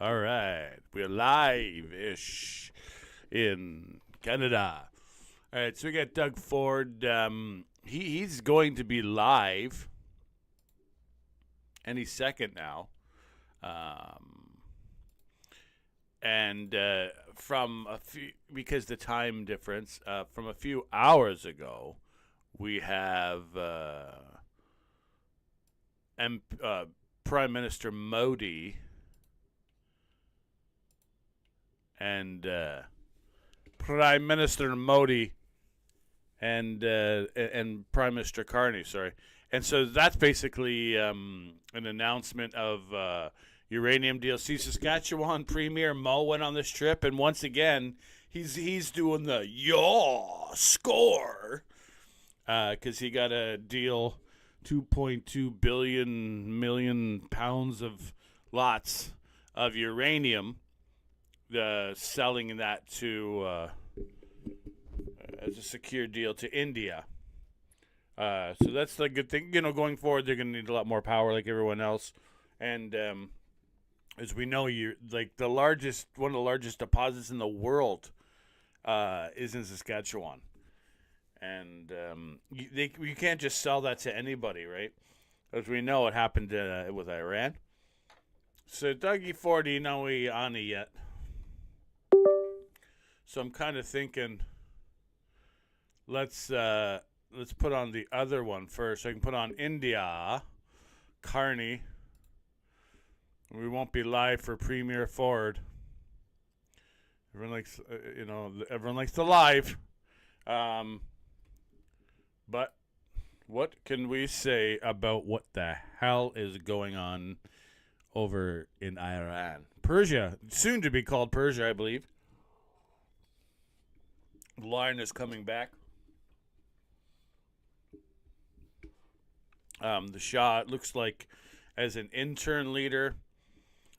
All right, we're live-ish in Canada. All right, so we got Doug Ford. He's going to be live any second now. And from a few, because the time difference, from a few hours ago, we have Prime Minister Modi and Prime Minister Modi and Prime Minister Carney, sorry. And so that's basically an announcement of uranium deal. See, Saskatchewan Premier Mo went on this trip, and once again, he's doing the yaw score because he got a deal, 2.2 million pounds of lots of uranium, selling that to as a secure deal to India. So that's the good thing. You know, going forward, they're going to need a lot more power, like everyone else. And as we know, one of the largest deposits in the world is in Saskatchewan, and you can't just sell that to anybody, right? As we know, it happened with Iran. So, Dougie Ford, you know we on it yet? So I'm kind of thinking, let's put on the other one first. I can put on India, Carney. We won't be live for Premier Ford. Everyone likes, everyone likes the live. But what can we say about what the hell is going on over in Iran? Persia, soon to be called Persia, I believe. The line is coming back. The Shah, it looks like, as an intern leader,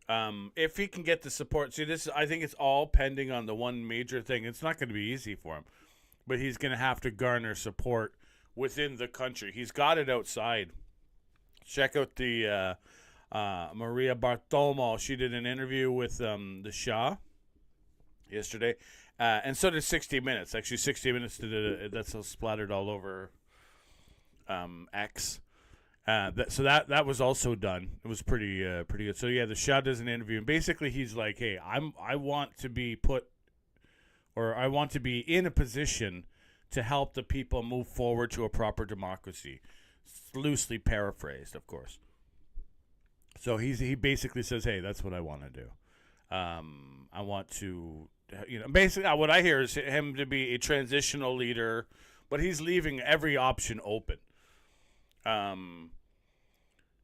if he can get the support. See, I think it's all pending on the one major thing. It's not going to be easy for him, but he's going to have to garner support within the country. He's got it outside. Check out the Maria Bartiromo. She did an interview with the Shah yesterday, and so did 60 Minutes. Actually, 60 Minutes did it. That's splattered all over X. So that was also done. It was pretty good. So yeah, the Shah does an interview, and basically he's like, "Hey, I want to be I want to be in a position to help the people move forward to a proper democracy." It's loosely paraphrased, of course. So he basically says, "Hey, that's what I want to do. I want to, basically what I hear is him to be a transitional leader, but he's leaving every option open."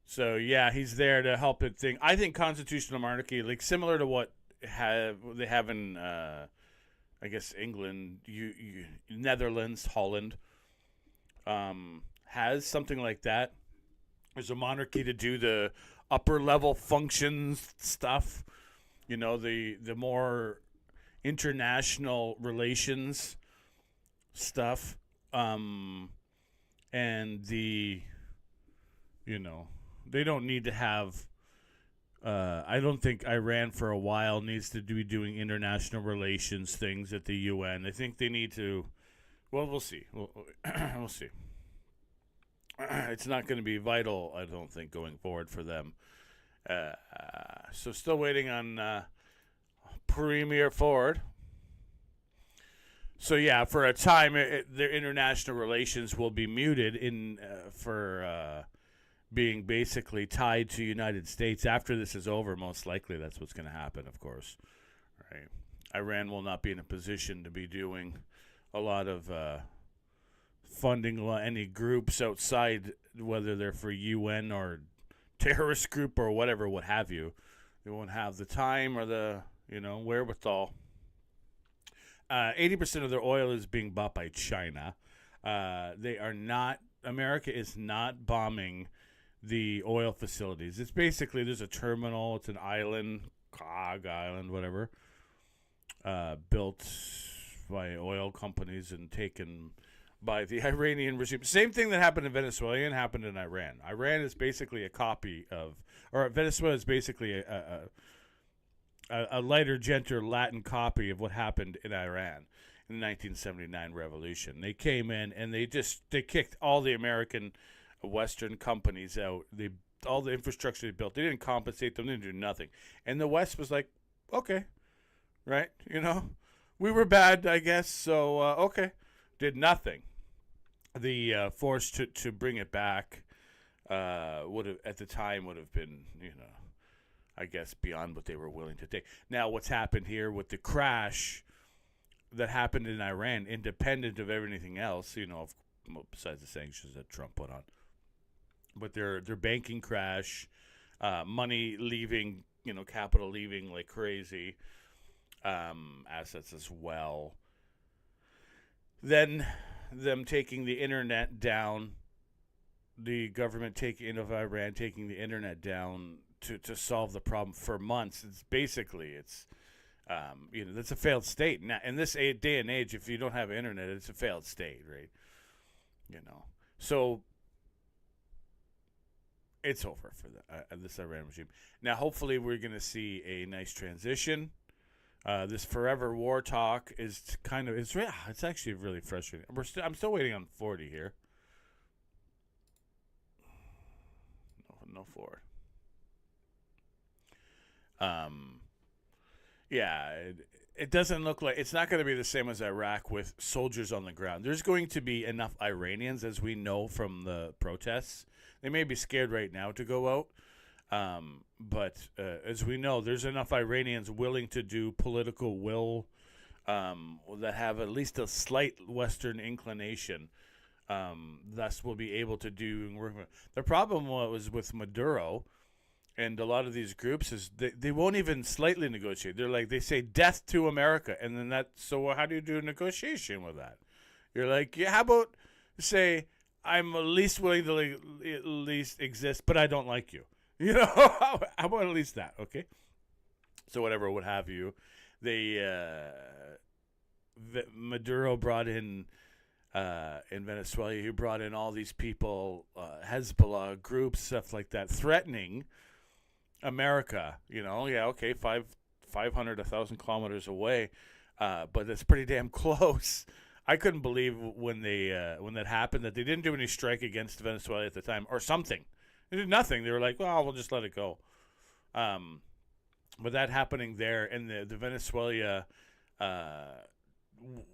So yeah, he's there to help it thing. I think constitutional monarchy, like similar to what they have in, I guess England, Netherlands, Holland, has something like that. There's a monarchy to do the upper level functions stuff, the more international relations stuff, and the, they don't need to have. I don't think Iran for a while needs to be doing international relations things at the UN. I think they need to. Well, we'll see. We'll see. It's not going to be vital, I don't think, going forward for them. So still waiting on Premier Ford. So yeah, for a time, their international relations will be muted for being basically tied to United States. After this is over, most likely that's what's going to happen, of course. Right? Iran will not be in a position to be doing a lot of funding any groups outside, whether they're for UN or terrorist group or whatever, what have you. They won't have the time or the wherewithal. 80% of their oil is being bought by China. They are not. America is not bombing the oil facilities. It's basically, there's a terminal. It's an island, Cog Island, whatever, built by oil companies and taken by the Iranian regime. Same thing that happened in Venezuela happened in Iran. Iran is basically a copy of, or Venezuela is basically a lighter, gentler Latin copy of what happened in Iran in the 1979 revolution. They came in and they kicked all the American Western companies out. All the infrastructure they built, they didn't compensate them. They didn't do nothing. And the West was like, okay, right? We were bad, I guess. So okay, did nothing. The force to bring it back would have at the time would have been I guess beyond what they were willing to take. Now what's happened here with the crash that happened in Iran, independent of everything else, besides the sanctions that Trump put on, but their banking crash, money leaving, capital leaving like crazy, assets as well. Then them taking the internet down, the government of Iran taking the internet down to solve the problem for months. It's that's a failed state. Now, in this day and age, if you don't have internet, it's a failed state, right? So it's over for this Iran regime. Now, hopefully, we're going to see a nice transition. This forever war talk is it's actually really frustrating. I'm still waiting on 40 here. No forward. Yeah, it doesn't look like it's not going to be the same as Iraq with soldiers on the ground. There's going to be enough Iranians, as we know from the protests. They may be scared right now to go out, but as we know, there's enough Iranians willing to do political will that have at least a slight Western inclination. Thus, will be able to do work. The problem was with Maduro and a lot of these groups is they won't even slightly negotiate. They say death to America, and then so how do you do a negotiation with that? You're like, yeah, how about say I'm at least willing to at least exist, but I don't like you. How about at least that, okay? So whatever, what have you. Maduro brought in Venezuela, he brought in all these people, Hezbollah groups, stuff like that, threatening America. 500, 1,000 kilometers away, but it's pretty damn close. I couldn't believe when that happened that they didn't do any strike against Venezuela at the time or something. They did nothing. They were like, well, we'll just let it go. But that happening there and the Venezuela,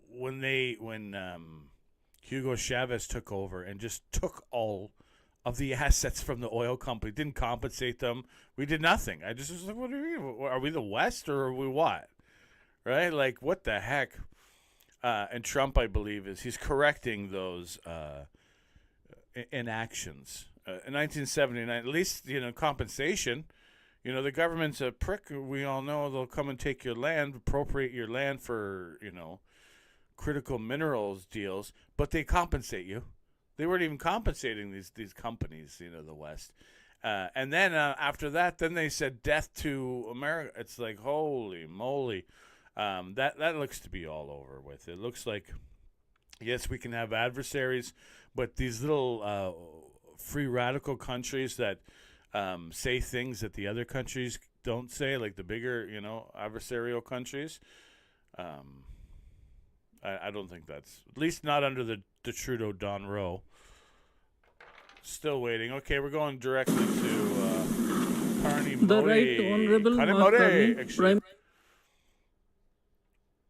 when Hugo Chavez took over and just took all of the assets from the oil company, didn't compensate them. We did nothing. I just was like, what do you mean? Are we the West or are we what? Right? Like, what the heck? And Trump, I believe, he's correcting those inactions. In 1979, at least, compensation. The government's a prick. We all know they'll come and take your land, appropriate your land for, critical minerals deals, but they compensate you. They weren't even compensating these companies, the West. And then after that, then they said death to America. It's like, holy moly. That looks to be all over with. It looks like, yes, we can have adversaries, but these little free radical countries that say things that the other countries don't say, like the bigger, adversarial countries, I don't think that's, at least not under the Trudeau Don Rowe. Still waiting. Okay, we're going directly to Carney Modi. The Right Honourable Mark Carney, Prime.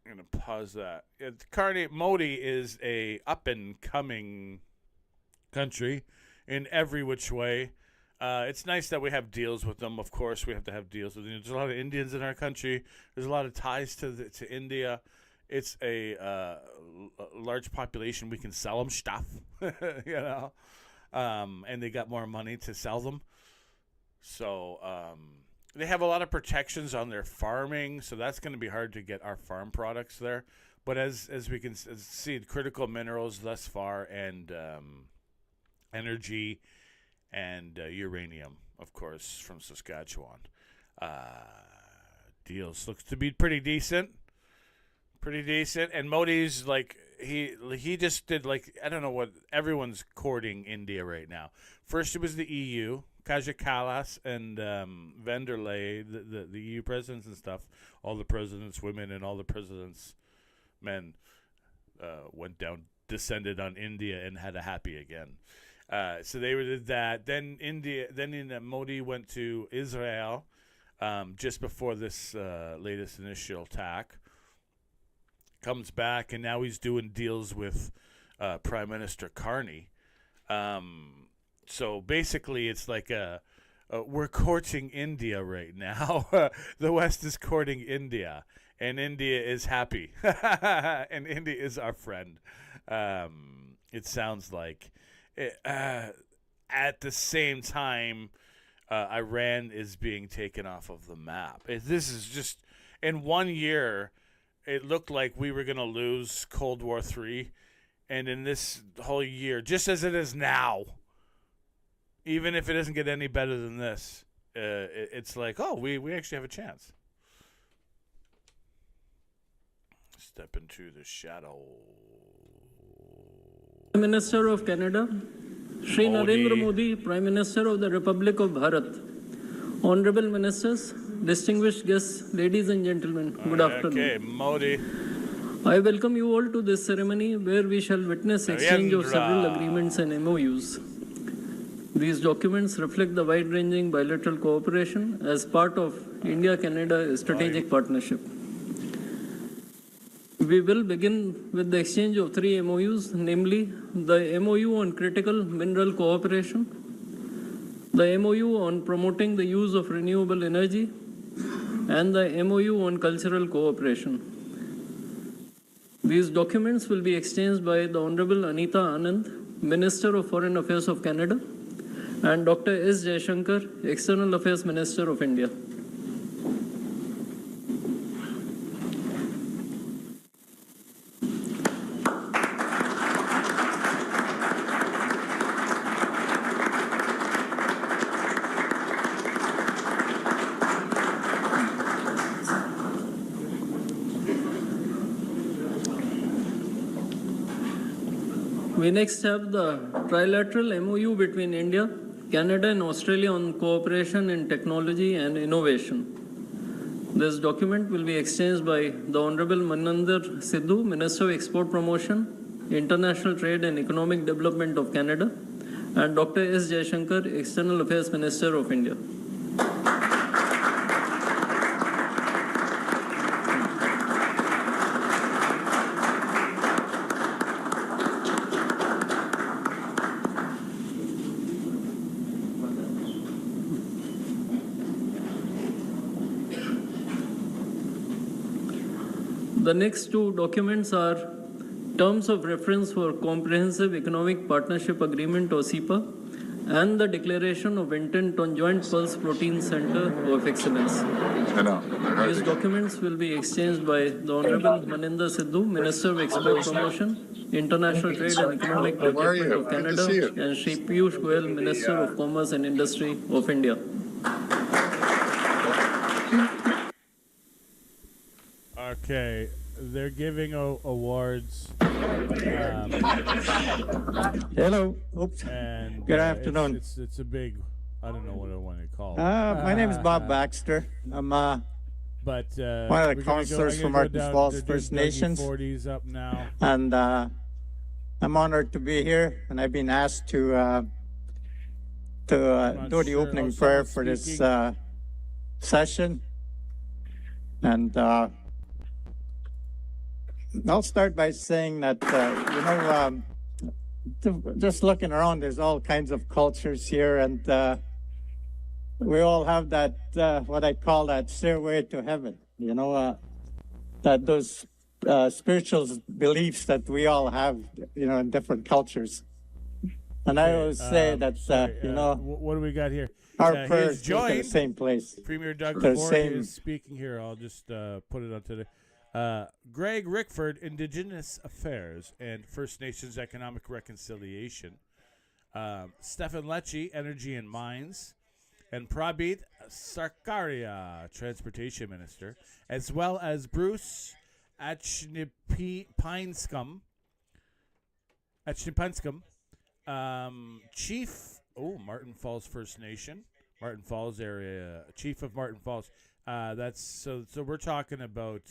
I'm going to pause that. Carney Modi is a up-and-coming country in every which way. It's nice that we have deals with them. Of course, we have to have deals with them. There's a lot of Indians in our country. There's a lot of ties to India. It's a large population. We can sell them stuff, and they got more money to sell them. So they have a lot of protections on their farming, so that's going to be hard to get our farm products there. But as we can see, critical minerals thus far, and energy, and uranium, of course, from Saskatchewan. Deals looks to be pretty decent. And Modi's he just did like I don't know what everyone's courting India right now. First it was the EU, Kaja Kallas and Vanderlei, the EU presidents and stuff. All the presidents' women and all the presidents' men descended on India and had a happy again. So they did that. Then Modi went to Israel just before this latest initial attack. Comes back, and now he's doing deals with Prime Minister Carney. So basically, it's like we're courting India right now. The West is courting India, and India is happy, and India is our friend. It sounds like. At the same time, Iran is being taken off of the map. This is just in 1 year. It looked like we were going to lose Cold War III, and in this whole year, just as it is now, even if it doesn't get any better than this, it's like, oh, we actually have a chance. Step into the shadow. Prime Minister of Canada, Shri Narendra Modi, Prime Minister of the Republic of Bharat, Honorable Ministers, distinguished guests, ladies and gentlemen, good afternoon. Okay, Modi. I welcome you all to this ceremony where we shall witness exchange of several agreements and MOUs. These documents reflect the wide-ranging bilateral cooperation as part of India-Canada strategic partnership. We will begin with the exchange of 3 MOUs, namely the MOU on critical mineral cooperation, the MOU on promoting the use of renewable energy, and the MOU on cultural cooperation. These documents will be exchanged by the Honorable Anita Anand, Minister of Foreign Affairs of Canada, and Dr. S. Jaishankar, External Affairs Minister of India. We next have the trilateral MOU between India, Canada and Australia on cooperation in technology and innovation. This document will be exchanged by the Honorable Maninder Sidhu, Minister of Export Promotion, International Trade and Economic Development of Canada, and Dr. S. Jaishankar, External Affairs Minister of India. The next 2 documents are Terms of Reference for Comprehensive Economic Partnership Agreement or CEPA and the Declaration of Intent on Joint Pulse Protein Center of Excellence. These documents will be exchanged by the Honorable Maninder Sidhu, Minister of Export Promotion, International Trade and Economic Development of Canada, and Shri Piyush Goyal, Minister of Commerce and Industry of India. Okay, they're giving awards. Hello. Oops. And Good afternoon. It's a big. I don't know what I want to call it. My name is Bob Baxter. I'm but one of the counselors from Marten Falls First Nation. 40s up now. And I'm honored to be here, and I've been asked to do the opening prayer for this session. And I'll start by saying that, just looking around, there's all kinds of cultures here, and we all have that, what I call that stairway to heaven, that those spiritual beliefs that we all have, in different cultures. And I always say that, what do we got here? Our prayers go to the same place. Premier Doug Ford is speaking here. I'll just put it on today. Greg Rickford, Indigenous Affairs and First Nations Economic Reconciliation. Stefan Lecce, Energy and Mines. And Prabmeet Sarkaria, Transportation Minister. As well as Bruce Achneepineskum, Achneepineskum, Chief, Marten Falls First Nation, Marten Falls area, Chief of Marten Falls. That's so we're talking about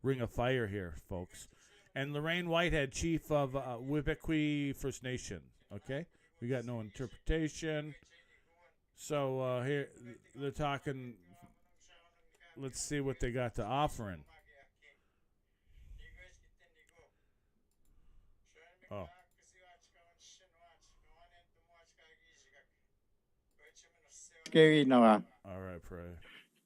Ring of Fire here, folks. And Lorraine Whitehead, Chief of Webequie First Nation. Okay? We got no interpretation. So here they're talking. Let's see what they got to offering. Oh. All right, pray.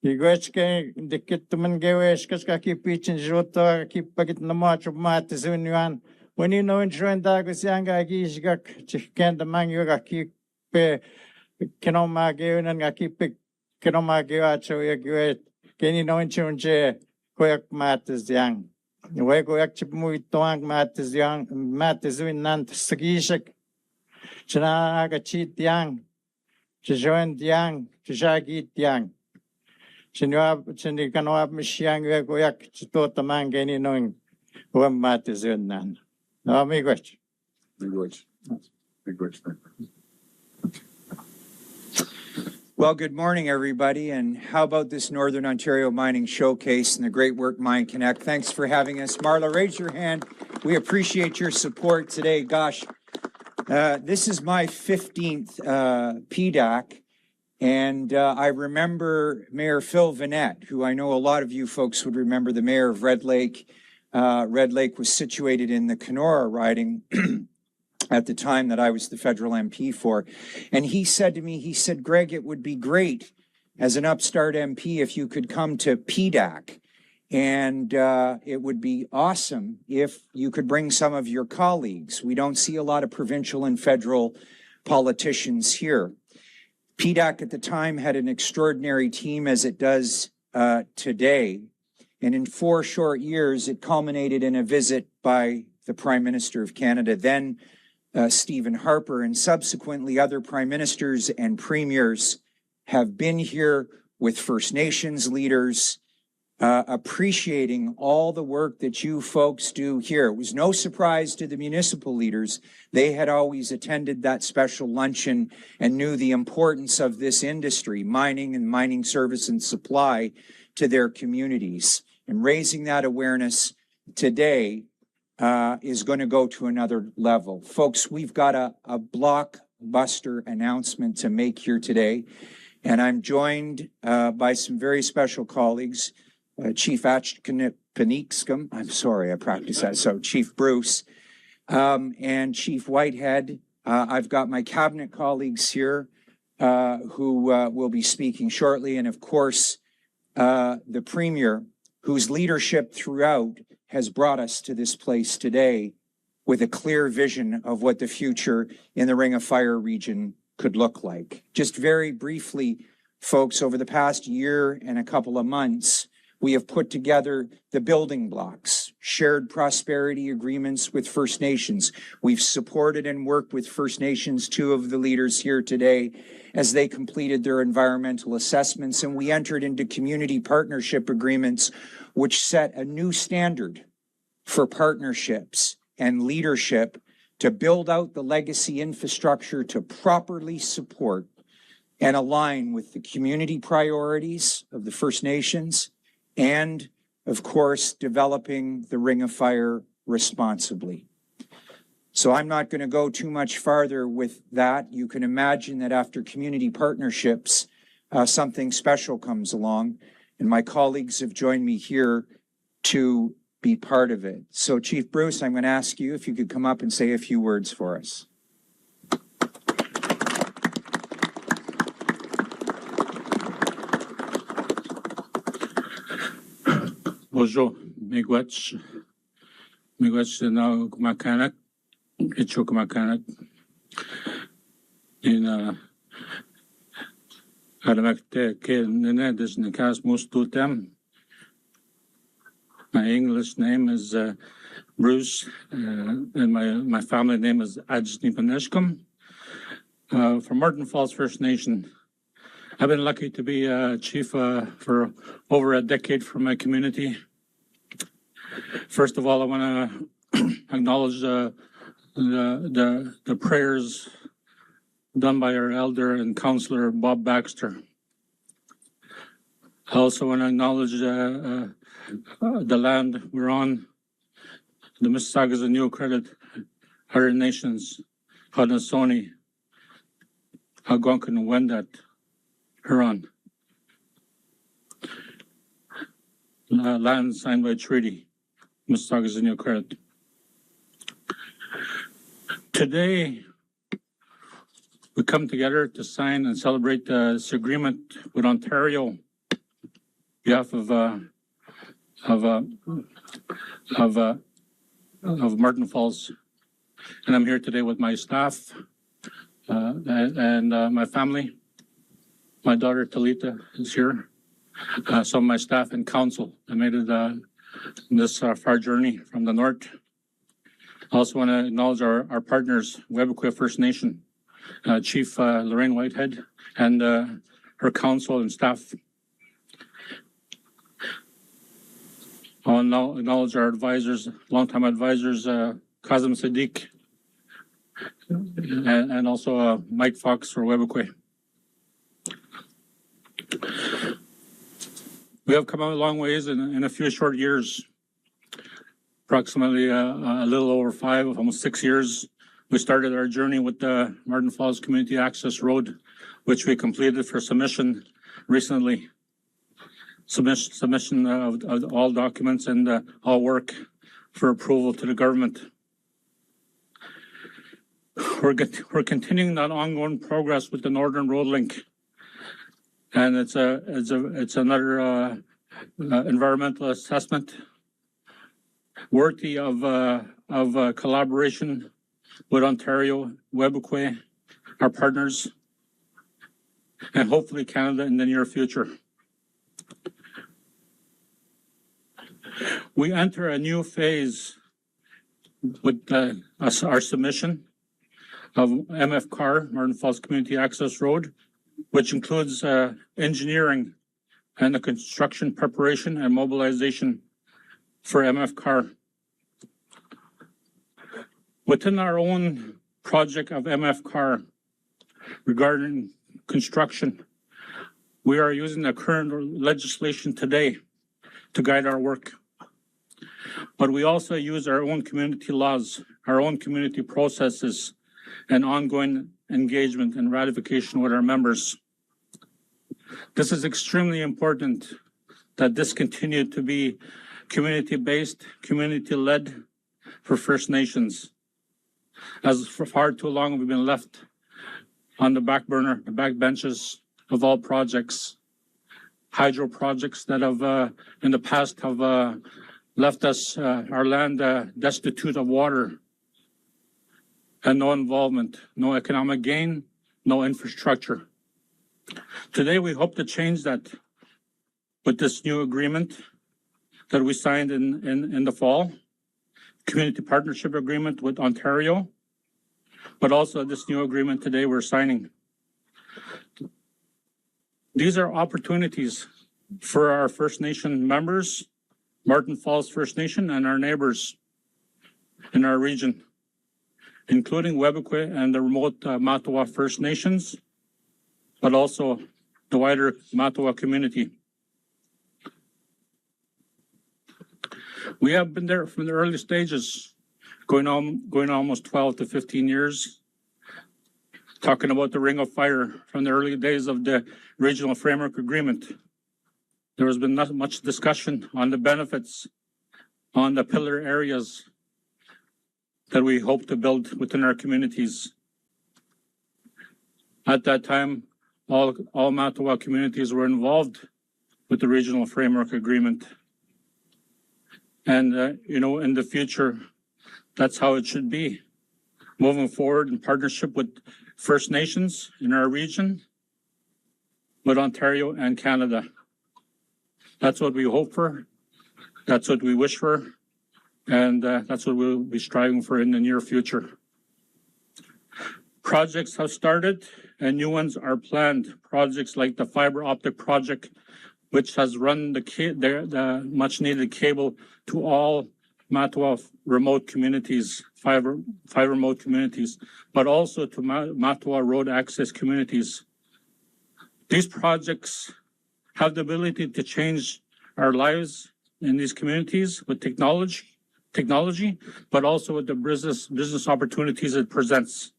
Igwechke dikit man gewesh kaski pitchin jota ki pagit na match mat zunyuan when you know in trenda gusyanga gishgak chicken the man you ki pe kenoma geun and ki pe kenoma gewacho yagwe can you know in chunje koyak mat zyang we koyak chip muy toang mat zyang mat zuinan sagishak chana ga chit yang chijoen yang chajagi yang Chinwab Mishiang Goyak Chito Tamangani knowing who mat is in none. No, me question. Well, good morning, everybody. And how about this Northern Ontario Mining Showcase and the Great Work Mine Connect? Thanks for having us. Marla, raise your hand. We appreciate your support today. Gosh, this is my 15th PDAC. And I remember Mayor Phil Vanette, who I know a lot of you folks would remember, the mayor of Red Lake. Red Lake was situated in the Kenora riding at the time that I was the federal MP for. And he said to me, he said, Greg, it would be great as an upstart MP if you could come to PDAC. And it would be awesome if you could bring some of your colleagues. We don't see a lot of provincial and federal politicians here. PDAC at the time had an extraordinary team as it does today. And in 4 short years, it culminated in a visit by the Prime Minister of Canada, then Stephen Harper, and subsequently other prime ministers and premiers have been here with First Nations leaders, appreciating all the work that you folks do here. It was no surprise to the municipal leaders. They had always attended that special luncheon and knew the importance of this industry, mining and mining service and supply to their communities. And raising that awareness today is going to go to another level. Folks, we've got a blockbuster announcement to make here today. And I'm joined by some very special colleagues. Chief Achneepineskum, I'm sorry, I practiced that. So Chief Bruce and Chief Whitehead. I've got my cabinet colleagues here who will be speaking shortly. And of course, the Premier, whose leadership throughout has brought us to this place today with a clear vision of what the future in the Ring of Fire region could look like. Just very briefly, folks, over the past year and a couple of months, we have put together the building blocks, shared prosperity agreements with First Nations. We've supported and worked with First Nations, 2 of the leaders here today, as they completed their environmental assessments. And we entered into community partnership agreements, which set a new standard for partnerships and leadership to build out the legacy infrastructure to properly support and align with the community priorities of the First Nations, and, of course, developing the Ring of Fire responsibly. So I'm not going to go too much farther with that. You can imagine that after community partnerships, something special comes along, and my colleagues have joined me here to be part of it. So, Chief Bruce, I'm going to ask you if you could come up and say a few words for us. Bonjour, miigwech na kumakanak, icho kumakanak. In Aramekte ke nene des nekas mustutem. My English name is Bruce, and my family name is Achneepineskum. From Marten Falls First Nation. I've been lucky to be chief for over a decade for my community. First of all, I want to acknowledge the the prayers done by our elder and counselor, Bob Baxter. I also want to acknowledge the land we're on, the Mississaugas and New Credit, other nations, Haudenosaunee, Algonquin, and Wendat, Huron. Land signed by treaty, Mississaugas and New Credit. Today, we come together to sign and celebrate this agreement with Ontario on behalf of Marten Falls. And I'm here today with my staff and my family. My daughter Talita is here. Some of my staff and council that made it this far journey from the north. I also want to acknowledge our partners, Webequie First Nation, Chief Lorraine Whitehead, and her council and staff. I want to acknowledge our advisors, longtime advisors, Kazim Sadiq, and also Mike Fox for Webequie. We have come a long ways in a few short years, approximately a little over 5, almost 6 years. We started our journey with the Marten Falls Community Access Road, which we completed for submission recently. Submission of all documents and all work for approval to the government. We're continuing that ongoing progress with the Northern Road Link, and it's another environmental assessment worthy of collaboration with Ontario, Webequie, our partners, and hopefully Canada in the near future. We enter a new phase with our submission of MFCAR, Marten Falls Community Access Road, which includes engineering and the construction preparation and mobilization for MFCAR. Within our own project of MFCAR regarding construction, we are using the current legislation today to guide our work. But we also use our own community laws, our own community processes, and ongoing engagement and ratification with our members. This is extremely important that this continue to be community-based, community-led for First Nations. As for far too long, we've been left on the back burner, the back benches of all projects. Hydro projects that have, in the past, have left us, our land destitute of water and no involvement, no economic gain, no infrastructure. Today, we hope to change that with this new agreement that we signed in the fall, community partnership agreement with Ontario, but also this new agreement today we're signing. These are opportunities for our First Nation members, Marten Falls First Nation, and our neighbors in our region, including Webequie and the remote Matawa First Nations, but also the wider Matawa community. We have been there from the early stages, going almost 12 to 15 years, talking about the Ring of Fire from the early days of the Regional Framework Agreement. There has been not much discussion on the benefits, on the pillar areas that we hope to build within our communities. At that time, all Matawa communities were involved with the Regional Framework Agreement. And, in the future, that's how it should be. Moving forward in partnership with First Nations in our region, with Ontario and Canada. That's what we hope for. That's what we wish for. And that's what we'll be striving for in the near future. Projects have started and new ones are planned. Projects like the fiber optic project, which has run the much needed cable to all Mattawa remote communities, five remote communities, but also to Mattawa road access communities. These projects have the ability to change our lives in these communities with technology, but also with the business opportunities it presents.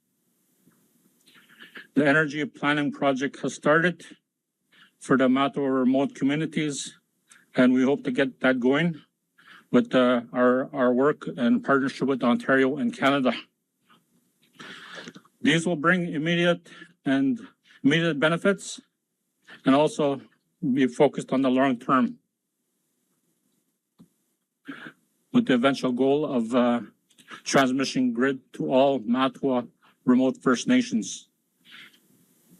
The energy planning project has started for the Mattawa remote communities, and we hope to get that going with our work and partnership with Ontario and Canada. These will bring immediate benefits and also be focused on the long term, with the eventual goal of transmission grid to all Mattawa remote First Nations.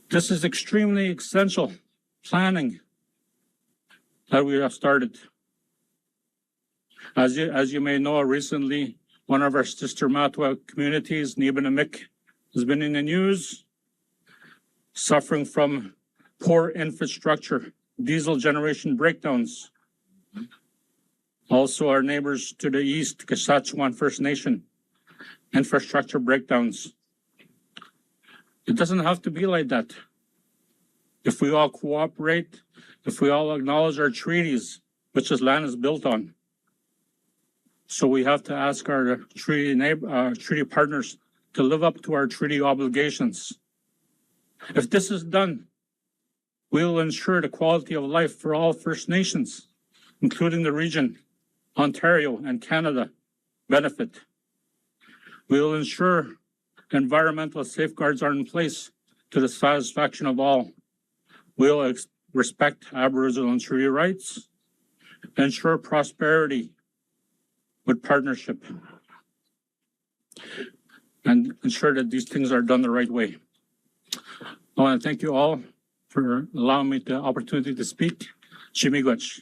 This is extremely essential planning that we have started. As you may know, recently, one of our sister Mattawa communities, Achneepineskum, has been in the news, suffering from poor infrastructure, diesel generation breakdowns. Also, our neighbors to the east, Saskatchewan First Nation, infrastructure breakdowns. It doesn't have to be like that. If we all cooperate, if we all acknowledge our treaties, which this land is built on. So we have to ask our treaty partners to live up to our treaty obligations. If this is done, we will ensure the quality of life for all First Nations, including the region, Ontario and Canada, benefit. We will ensure environmental safeguards are in place to the satisfaction of all. We will respect Aboriginal and treaty rights, ensure prosperity with partnership, and ensure that these things are done the right way. I want to thank you all for allowing me the opportunity to speak. Chimigwach.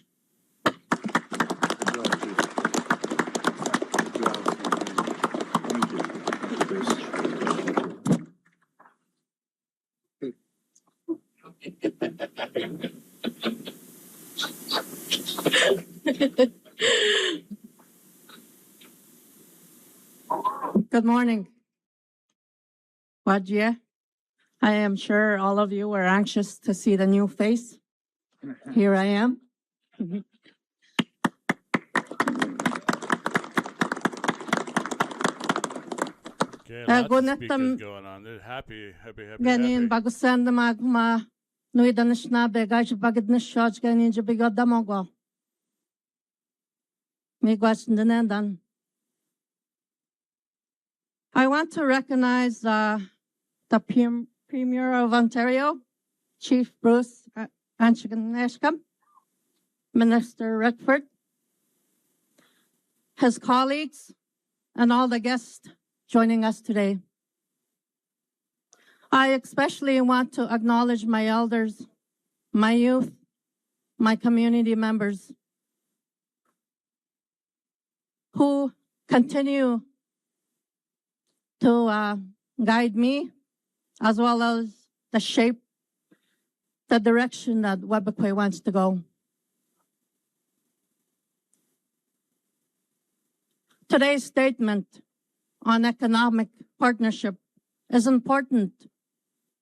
Good morning. Wajia. I am sure all of you were anxious to see the new face. Here I am. Okay, lots of speakers going on. They're happy. Ganin bagusan na magma nui danish na begaj bagid na shoj ganin jabigod damogo. Migwas ndandan. I want to recognize the Premier of Ontario, Chief Bruce Achneepineskum, Minister Rickford, his colleagues, and all the guests joining us today. I especially want to acknowledge my elders, my youth, my community members who continue to guide me, as well as the direction that Webequie wants to go. Today's statement on economic partnership is important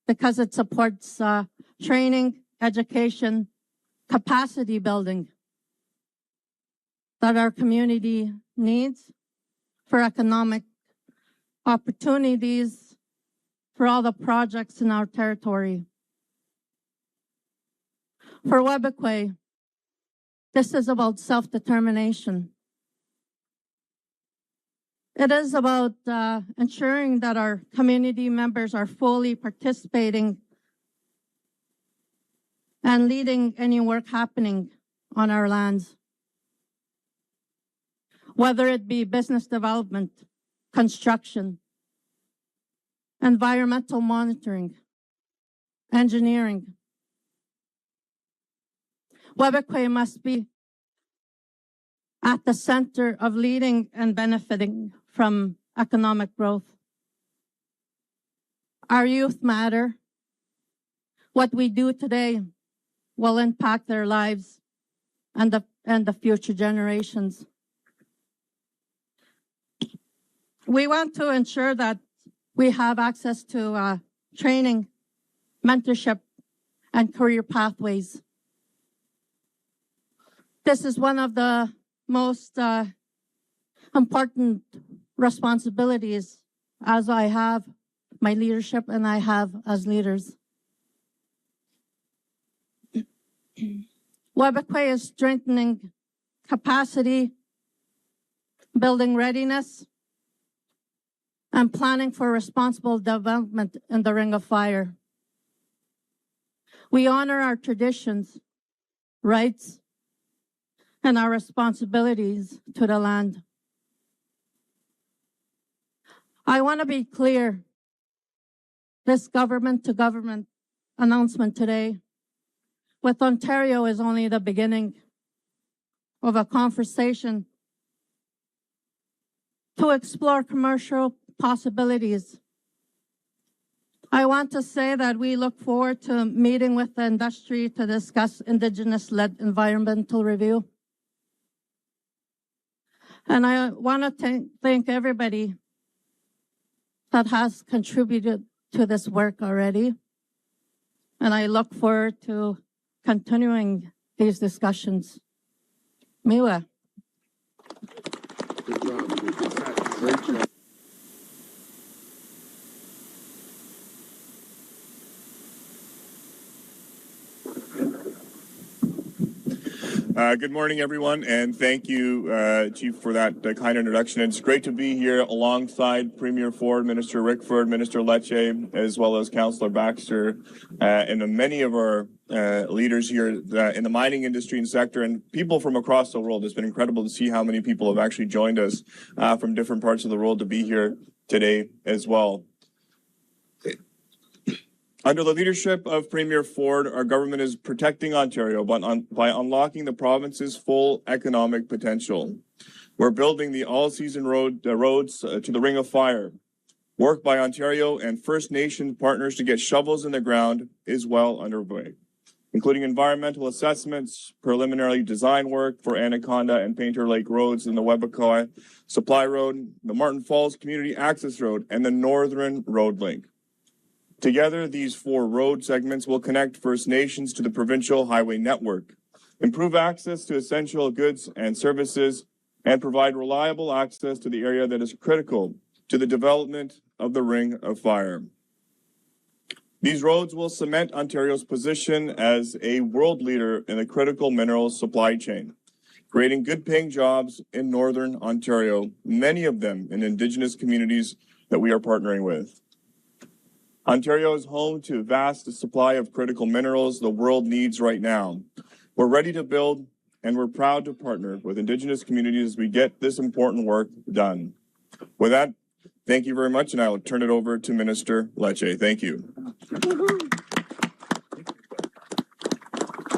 because it supports training, education, capacity building that our community needs for economic opportunities for all the projects in our territory. For Webequie, this is about self-determination. It is about ensuring that our community members are fully participating and leading any work happening on our lands. Whether it be business development, construction, environmental monitoring, engineering. Webequie must be at the center of leading and benefiting from economic growth. Our youth matter. What we do today will impact their lives and the future generations. We want to ensure that we have access to training, mentorship, and career pathways. This is one of the most important responsibilities as I have my leadership and I have as leaders. Webequie is strengthening capacity, building readiness, and planning for responsible development in the Ring of Fire. We honor our traditions, rights, and our responsibilities to the land. I want to be clear, this government-to-government announcement today with Ontario is only the beginning of a conversation to explore commercial possibilities. I want to say that we look forward to meeting with the industry to discuss Indigenous-led environmental review. And I want to thank everybody that has contributed to this work already. And I look forward to continuing these discussions. Miwa. Good job. Great job. Good morning, everyone, and thank you, Chief, for that kind introduction. It's great to be here alongside Premier Ford, Minister Rickford, Minister Lecce, as well as Councillor Baxter, and many of our leaders here in the mining industry and sector, and people from across the world. It's been incredible to see how many people have actually joined us from different parts of the world to be here today as well. Under the leadership of Premier Ford, our government is protecting Ontario by unlocking the province's full economic potential. We're building the all-season roads to the Ring of Fire. Work by Ontario and First Nation partners to get shovels in the ground is well underway, including environmental assessments, preliminary design work for Anaconda and Painter Lake roads in the Webequie Supply Road, the Marten Falls Community Access Road, and the Northern Road Link. Together, these 4 road segments will connect First Nations to the provincial highway network, improve access to essential goods and services, and provide reliable access to the area that is critical to the development of the Ring of Fire. These roads will cement Ontario's position as a world leader in the critical minerals supply chain, creating good-paying jobs in Northern Ontario, many of them in Indigenous communities that we are partnering with. Ontario is home to a vast supply of critical minerals the world needs right now. We're ready to build, and we're proud to partner with Indigenous communities as we get this important work done. With that, thank you very much, and I will turn it over to Minister Lecce. Thank you.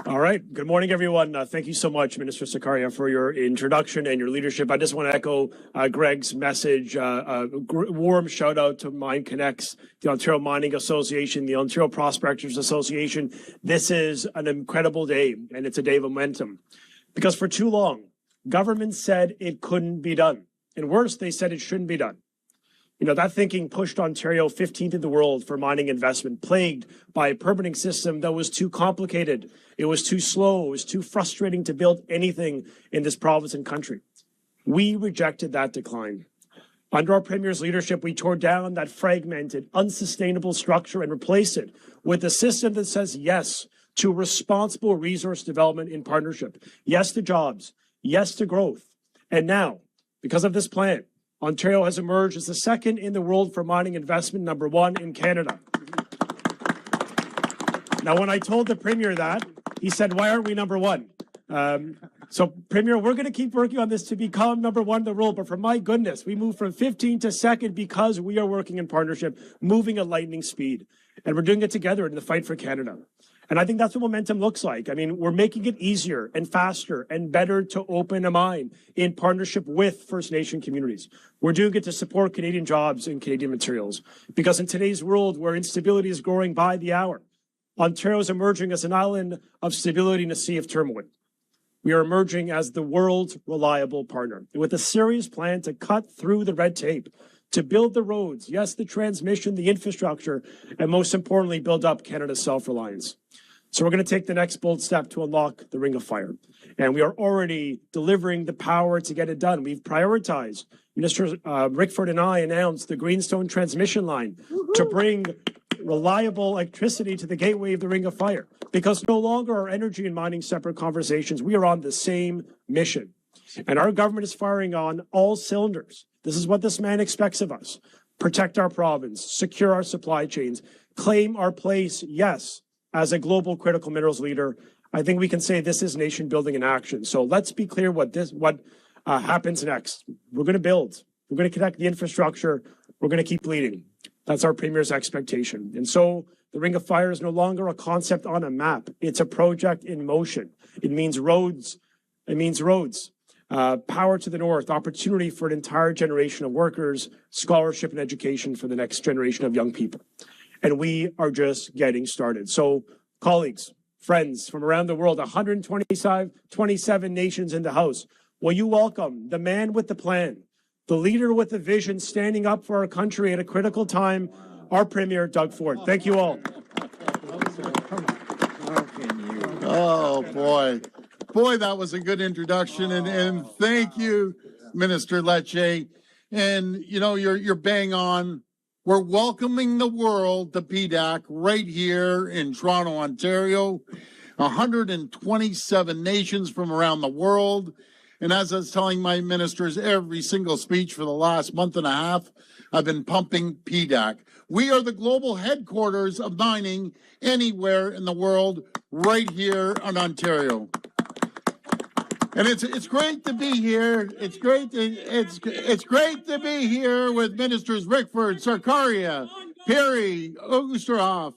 All right. Good morning, everyone. Thank you so much, Minister Sarkaria, for your introduction and your leadership. I just want to echo Greg's message. Warm shout out to Mine Connects, the Ontario Mining Association, the Ontario Prospectors Association. This is an incredible day, and it's a day of momentum. Because for too long, government said it couldn't be done. And worse, they said it shouldn't be done. You know, that thinking pushed Ontario 15th in the world for mining investment, plagued by a permitting system that was too complicated. It was too slow. It was too frustrating to build anything in this province and country. We rejected that decline. Under our Premier's leadership, we tore down that fragmented, unsustainable structure and replaced it with a system that says yes to responsible resource development in partnership, yes to jobs, yes to growth. And now, because of this plan, Ontario has emerged as the second in the world for mining investment, number 1 in Canada. Now, when I told the Premier that, he said, why aren't we number 1? So, Premier, we're going to keep working on this to become number 1 in the world. But for my goodness, we moved from 15 to second because we are working in partnership, moving at lightning speed. And we're doing it together in the fight for Canada. And I think that's what momentum looks like. I mean, we're making it easier and faster and better to open a mine in partnership with First Nation communities. We're doing it to support Canadian jobs and Canadian materials. Because in today's world where instability is growing by the hour, Ontario is emerging as an island of stability in a sea of turmoil. We are emerging as the world's reliable partner with a serious plan to cut through the red tape, to build the roads, yes, the transmission, the infrastructure, and most importantly, build up Canada's self-reliance. So we're going to take the next bold step to unlock the Ring of Fire. And we are already delivering the power to get it done. We've prioritized. Minister Rickford and I announced the Greenstone transmission line to bring reliable electricity to the gateway of the Ring of Fire. Because no longer are energy and mining separate conversations. We are on the same mission. And our government is firing on all cylinders. This is what this man expects of us. Protect our province, secure our supply chains, claim our place, yes, as a global critical minerals leader. I think we can say this is nation building in action. So let's be clear what happens next. We're going to build. We're going to connect the infrastructure. We're going to keep leading. That's our Premier's expectation. And so the Ring of Fire is no longer a concept on a map. It's a project in motion. It means roads. Power to the north, opportunity for an entire generation of workers, scholarship and education for the next generation of young people. And we are just getting started. So colleagues, friends from around the world, 127 nations in the House, will you welcome the man with the plan, the leader with the vision, standing up for our country at a critical time, our Premier, Doug Ford. Thank you all. Oh, boy. Boy, that was a good introduction. And thank you, Minister Lecce. And, you know, you're bang on. We're welcoming the world to PDAC right here in Toronto, Ontario. 127 nations from around the world. And as I was telling my ministers every single speech for the last month and a half, I've been pumping PDAC. We are the global headquarters of mining anywhere in the world, right here in Ontario. And it's great to be here. It's great to be here with Ministers Rickford, Sarkaria, Perry, Oosterhoff,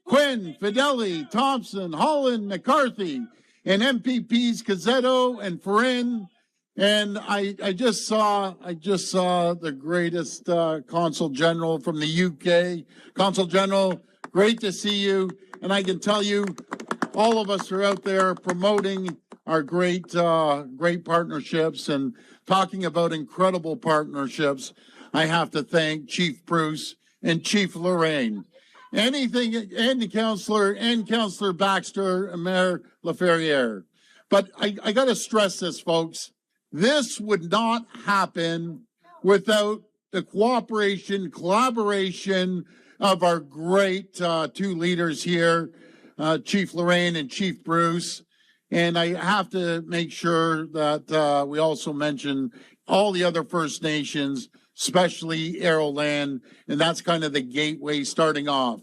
Quinn, Fideli, Thompson, Holland, McCarthy, and MPPs Cazzetto and Ferrin. And I just saw the greatest Consul General from the UK. Consul General, great to see you. And I can tell you, all of us are out there promoting our great partnerships and talking about incredible partnerships. I have to thank Chief Bruce and Chief Lorraine. And Councillor Baxter and Mayor LaFerriere. But I got to stress this, folks. This would not happen without the cooperation, collaboration of our great two leaders here, Chief Lorraine and Chief Bruce. And I have to make sure that we also mention all the other First Nations, especially Arrowland, and that's kind of the gateway starting off.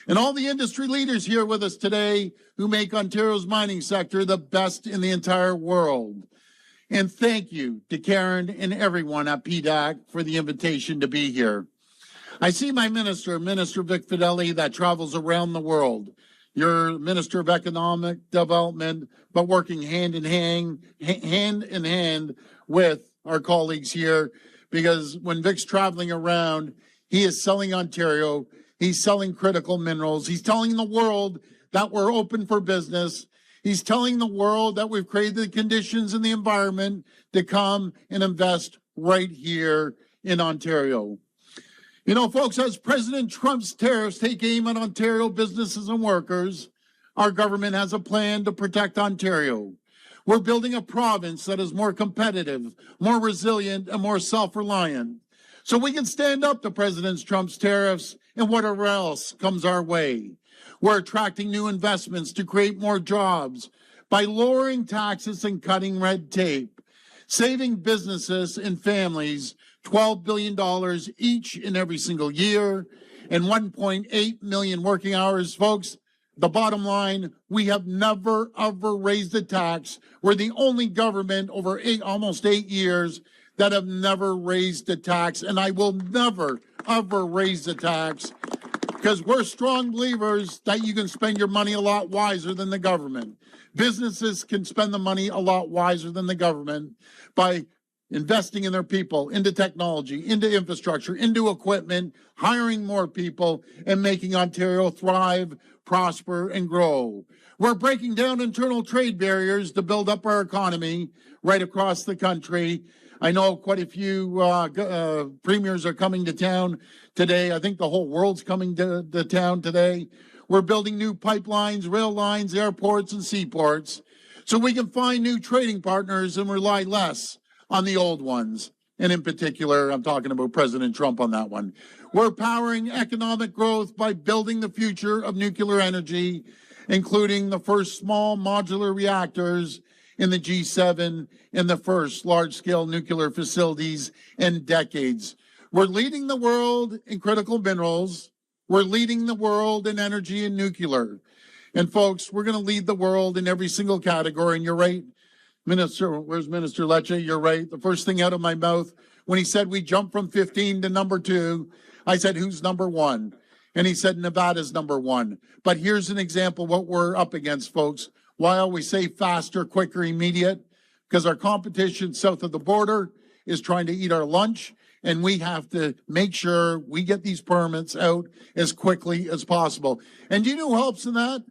And all the industry leaders here with us today who make Ontario's mining sector the best in the entire world. And thank you to Karen and everyone at PDAC for the invitation to be here. I see my Minister Vic Fideli, that travels around the world. You're Minister of Economic Development, but working hand in hand with our colleagues here, because when Vic's traveling around, he is selling Ontario, he's selling critical minerals, he's telling the world that we're open for business, he's telling the world that we've created the conditions and the environment to come and invest right here in Ontario. You know, folks, as President Trump's tariffs take aim at Ontario businesses and workers, our government has a plan to protect Ontario. We're building a province that is more competitive, more resilient, and more self-reliant, so we can stand up to President Trump's tariffs and whatever else comes our way. We're attracting new investments to create more jobs by lowering taxes and cutting red tape, saving businesses and families $12 billion each and every single year, and 1.8 million working hours. Folks, the bottom line, we have never, ever raised a tax. We're the only government over almost 8 years that have never raised a tax, and I will never, ever raise the tax, because we're strong believers that you can spend your money a lot wiser than the government. Businesses can spend the money a lot wiser than the government by investing in their people, into technology, into infrastructure, into equipment, hiring more people, and making Ontario thrive, prosper, and grow. We're breaking down internal trade barriers to build up our economy right across the country. I know quite a few premiers are coming to town today. I think the whole world's coming to town today. We're building new pipelines, rail lines, airports, and seaports so we can find new trading partners and rely less on the old ones. And in particular, I'm talking about President Trump on that one. We're powering economic growth by building the future of nuclear energy, including the first small modular reactors in the G7 and the first large-scale nuclear facilities in decades. We're leading the world in critical minerals. We're leading the world in energy and nuclear. And folks, we're going to lead the world in every single category. And you're right, Minister, where's Minister Lecce? You're right. The first thing out of my mouth when he said we jumped from 15 to number 2, I said, who's number 1? And he said, Nevada's number 1. But here's an example of what we're up against, folks. Why I always say faster, quicker, immediate? Because our competition south of the border is trying to eat our lunch, and we have to make sure we get these permits out as quickly as possible. And do you know who helps in that?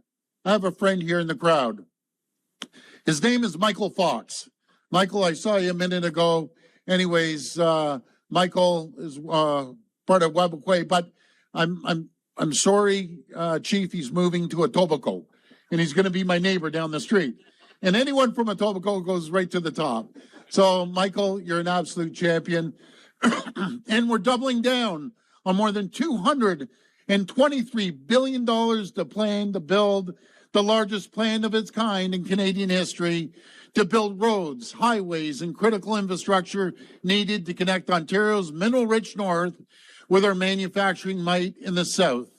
I have a friend here in the crowd. His name is Michael Fox. Michael, I saw you a minute ago. Anyways, Michael is part of Webequie, but I'm sorry, Chief, he's moving to Etobicoke, and he's going to be my neighbor down the street. And anyone from Etobicoke goes right to the top. So, Michael, you're an absolute champion. And we're doubling down on more than $223 billion to plan to build the largest plan of its kind in Canadian history, to build roads, highways, and critical infrastructure needed to connect Ontario's mineral-rich north with our manufacturing might in the south.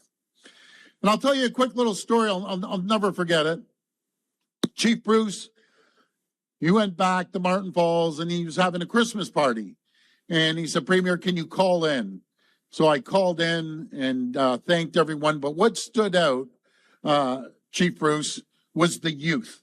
And I'll tell you a quick little story. I'll never forget it. Chief Bruce, he went back to Marten Falls, and he was having a Christmas party. And he said, Premier, can you call in? So I called in and thanked everyone. But what stood out, Chief Bruce, was the youth.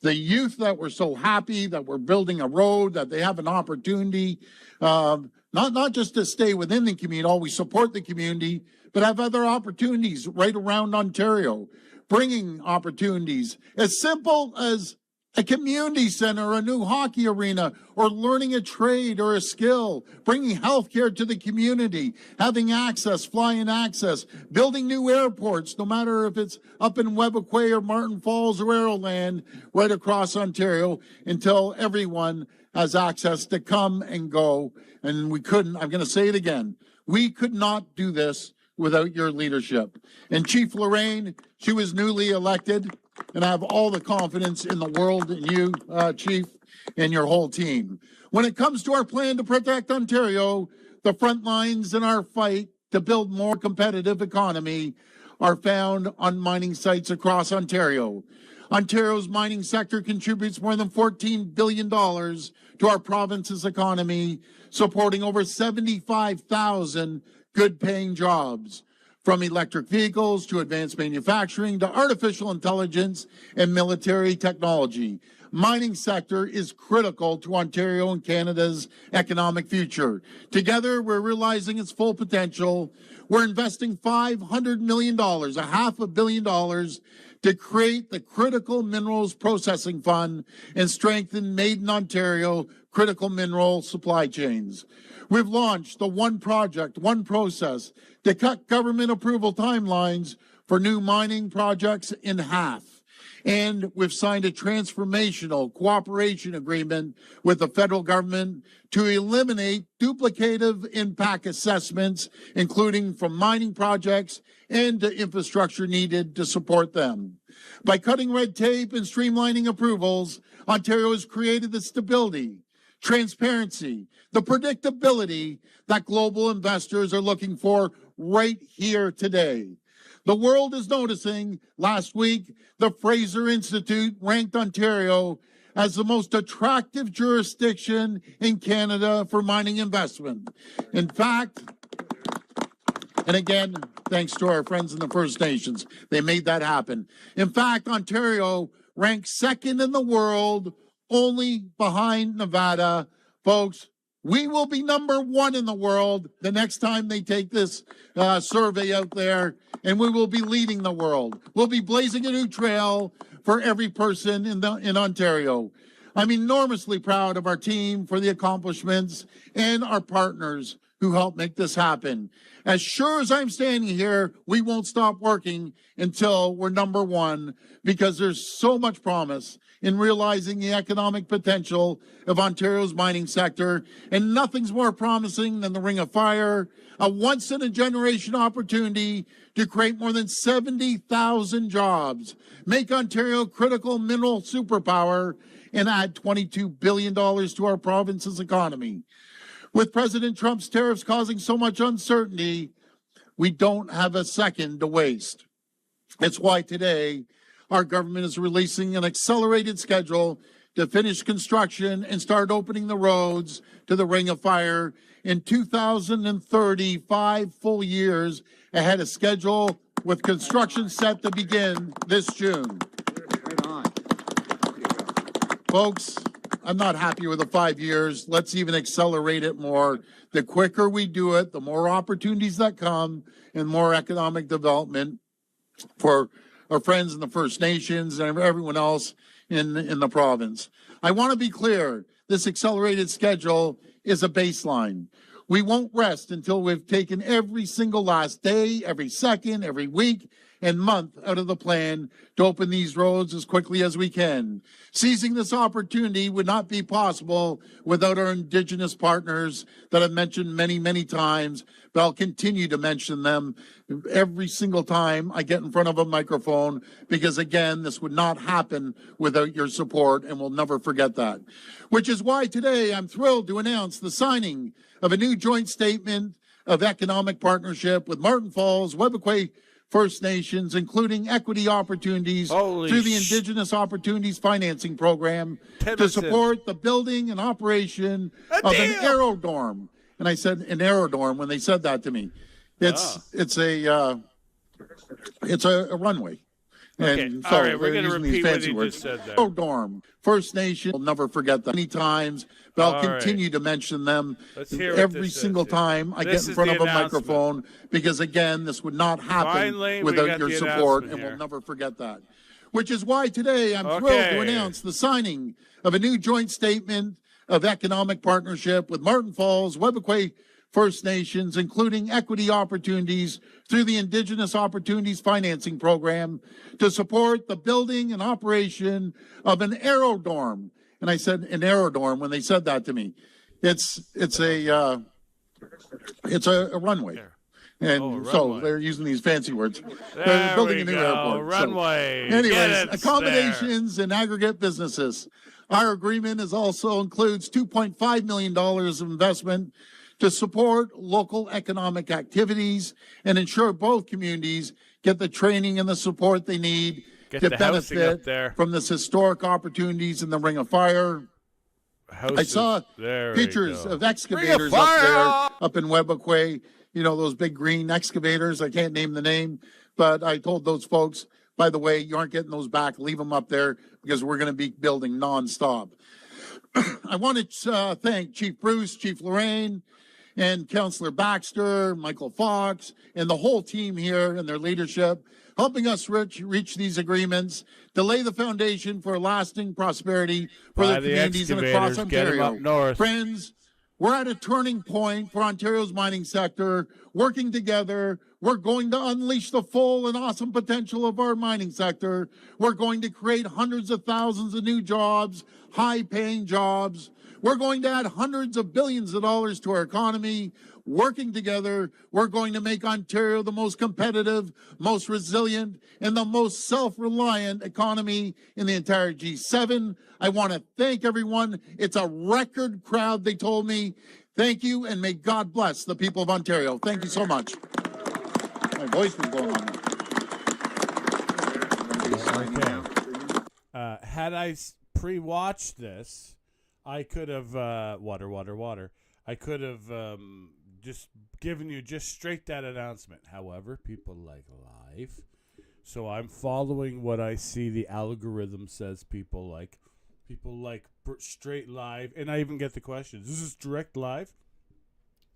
The youth that were so happy that we're building a road, that they have an opportunity, not just to stay within the community, always support the community, but have other opportunities right around Ontario, bringing opportunities as simple as a community center, a new hockey arena, or learning a trade or a skill, bringing healthcare to the community, having access, flying access, building new airports, no matter if it's up in Webequie or Marten Falls or Aeroland, right across Ontario, until everyone has access to come and go. And we couldn't, I'm going to say it again, we could not do this without your leadership. And Chief Lorraine, she was newly elected, and I have all the confidence in the world in you, Chief, and your whole team. When it comes to our plan to protect Ontario, the front lines in our fight to build more competitive economy are found on mining sites across Ontario. Ontario's mining sector contributes more than $14 billion to our province's economy, supporting over 75,000 good-paying jobs. From electric vehicles to advanced manufacturing to artificial intelligence and military technology. Mining sector is critical to Ontario and Canada's economic future. Together, we're realizing its full potential. We're investing $500 million, $500 million, to create the Critical Minerals Processing Fund and strengthen Made in Ontario critical mineral supply chains. We've launched the One Project, One Process to cut government approval timelines for new mining projects in half. And we've signed a transformational cooperation agreement with the federal government to eliminate duplicative impact assessments, including from mining projects and the infrastructure needed to support them. By cutting red tape and streamlining approvals, Ontario has created the stability, transparency, the predictability that global investors are looking for right here today. The world is noticing. Last week, the Fraser Institute ranked Ontario as the most attractive jurisdiction in Canada for mining investment. In fact, and again, thanks to our friends in the First Nations, they made that happen. In fact, Ontario ranks second in the world, only behind Nevada. Folks, we will be number 1 in the world the next time they take this survey out there, and we will be leading the world. We'll be blazing a new trail for every person in Ontario. I'm enormously proud of our team for the accomplishments and our partners who helped make this happen. As sure as I'm standing here, we won't stop working until we're number one, because there's so much promise in realizing the economic potential of Ontario's mining sector, and nothing's more promising than the Ring of Fire, a once-in-a-generation opportunity to create more than 70,000 jobs, make Ontario a critical mineral superpower, and add $22 billion to our province's economy. With President Trump's tariffs causing so much uncertainty, we don't have a second to waste. It's why today our government is releasing an accelerated schedule to finish construction and start opening the roads to the Ring of Fire in 2030, 5 full years ahead of schedule, with construction set to begin this June. Right on. Folks, I'm not happy with the 5 years. Let's even accelerate it more. The quicker we do it, the more opportunities that come and more economic development for our friends in the First Nations and everyone else in the province. I want to be clear, this accelerated schedule is a baseline. We won't rest until we've taken every single last day, every second, every week, and month out of the plan to open these roads as quickly as we can. Seizing this opportunity would not be possible without our Indigenous partners that I've mentioned many, many times, but I'll continue to mention them every single time I get in front of a microphone, because again, this would not happen without your support, and we'll never forget that. Which is why today I'm thrilled to announce the signing of a new joint statement of economic partnership with Marten Falls, Webequie First Nations, including equity opportunities through the Indigenous Opportunities Financing Program to support the building and operation of an aerodrome. And I said an aerodrome when they said that to me. It's a runway. Okay. And so all right, we're going to repeat what he words. just said there. Aerodrome. First Nation, we'll never forget that many times, but I'll continue to mention them every single time I get in front of a microphone, because again, this would not happen without your support, and we'll never forget that. Which is why today I'm thrilled to announce the signing of a new joint statement of economic partnership with Marten Falls, Webequie First Nations, including equity opportunities through the Indigenous Opportunities Financing Program to support the building and operation of an aerodrome. And I said an aerodrome when they said that to me. It's a runway. And so they're using these fancy words. They're building a new airport. Runway. So, anyways, accommodations and aggregate businesses. Our agreement also includes $2.5 million of investment to support local economic activities and ensure both communities get the training and the support they need to benefit from this historic opportunities in the Ring of Fire. I saw pictures of excavators up there, up in Webequie, you know, those big green excavators. I can't name the name, but I told those folks, by the way, you aren't getting those back. Leave them up there, because we're going to be building nonstop. I want to thank Chief Bruce, Chief Lorraine, and Councillor Baxter, Michael Fox, and the whole team here and their leadership, helping us reach these agreements to lay the foundation for lasting prosperity for the communities and across Ontario. Friends, we're at a turning point for Ontario's mining sector. Working together, we're going to unleash the full and awesome potential of our mining sector. We're going to create hundreds of thousands of new jobs, high-paying jobs. We're going to add hundreds of billions of dollars to our economy. Working together, we're going to make Ontario the most competitive, most resilient, and the most self-reliant economy in the entire G7. I want to thank everyone. It's a record crowd, they told me. Thank you, and may God bless the people of Ontario. Thank you so much. My voice was going on. Okay. Had I pre-watched this, I could have water. I could have just given you just straight that announcement. However, people like live, so I'm following what I see. The algorithm says people like straight live, and I even get the questions. This is direct live.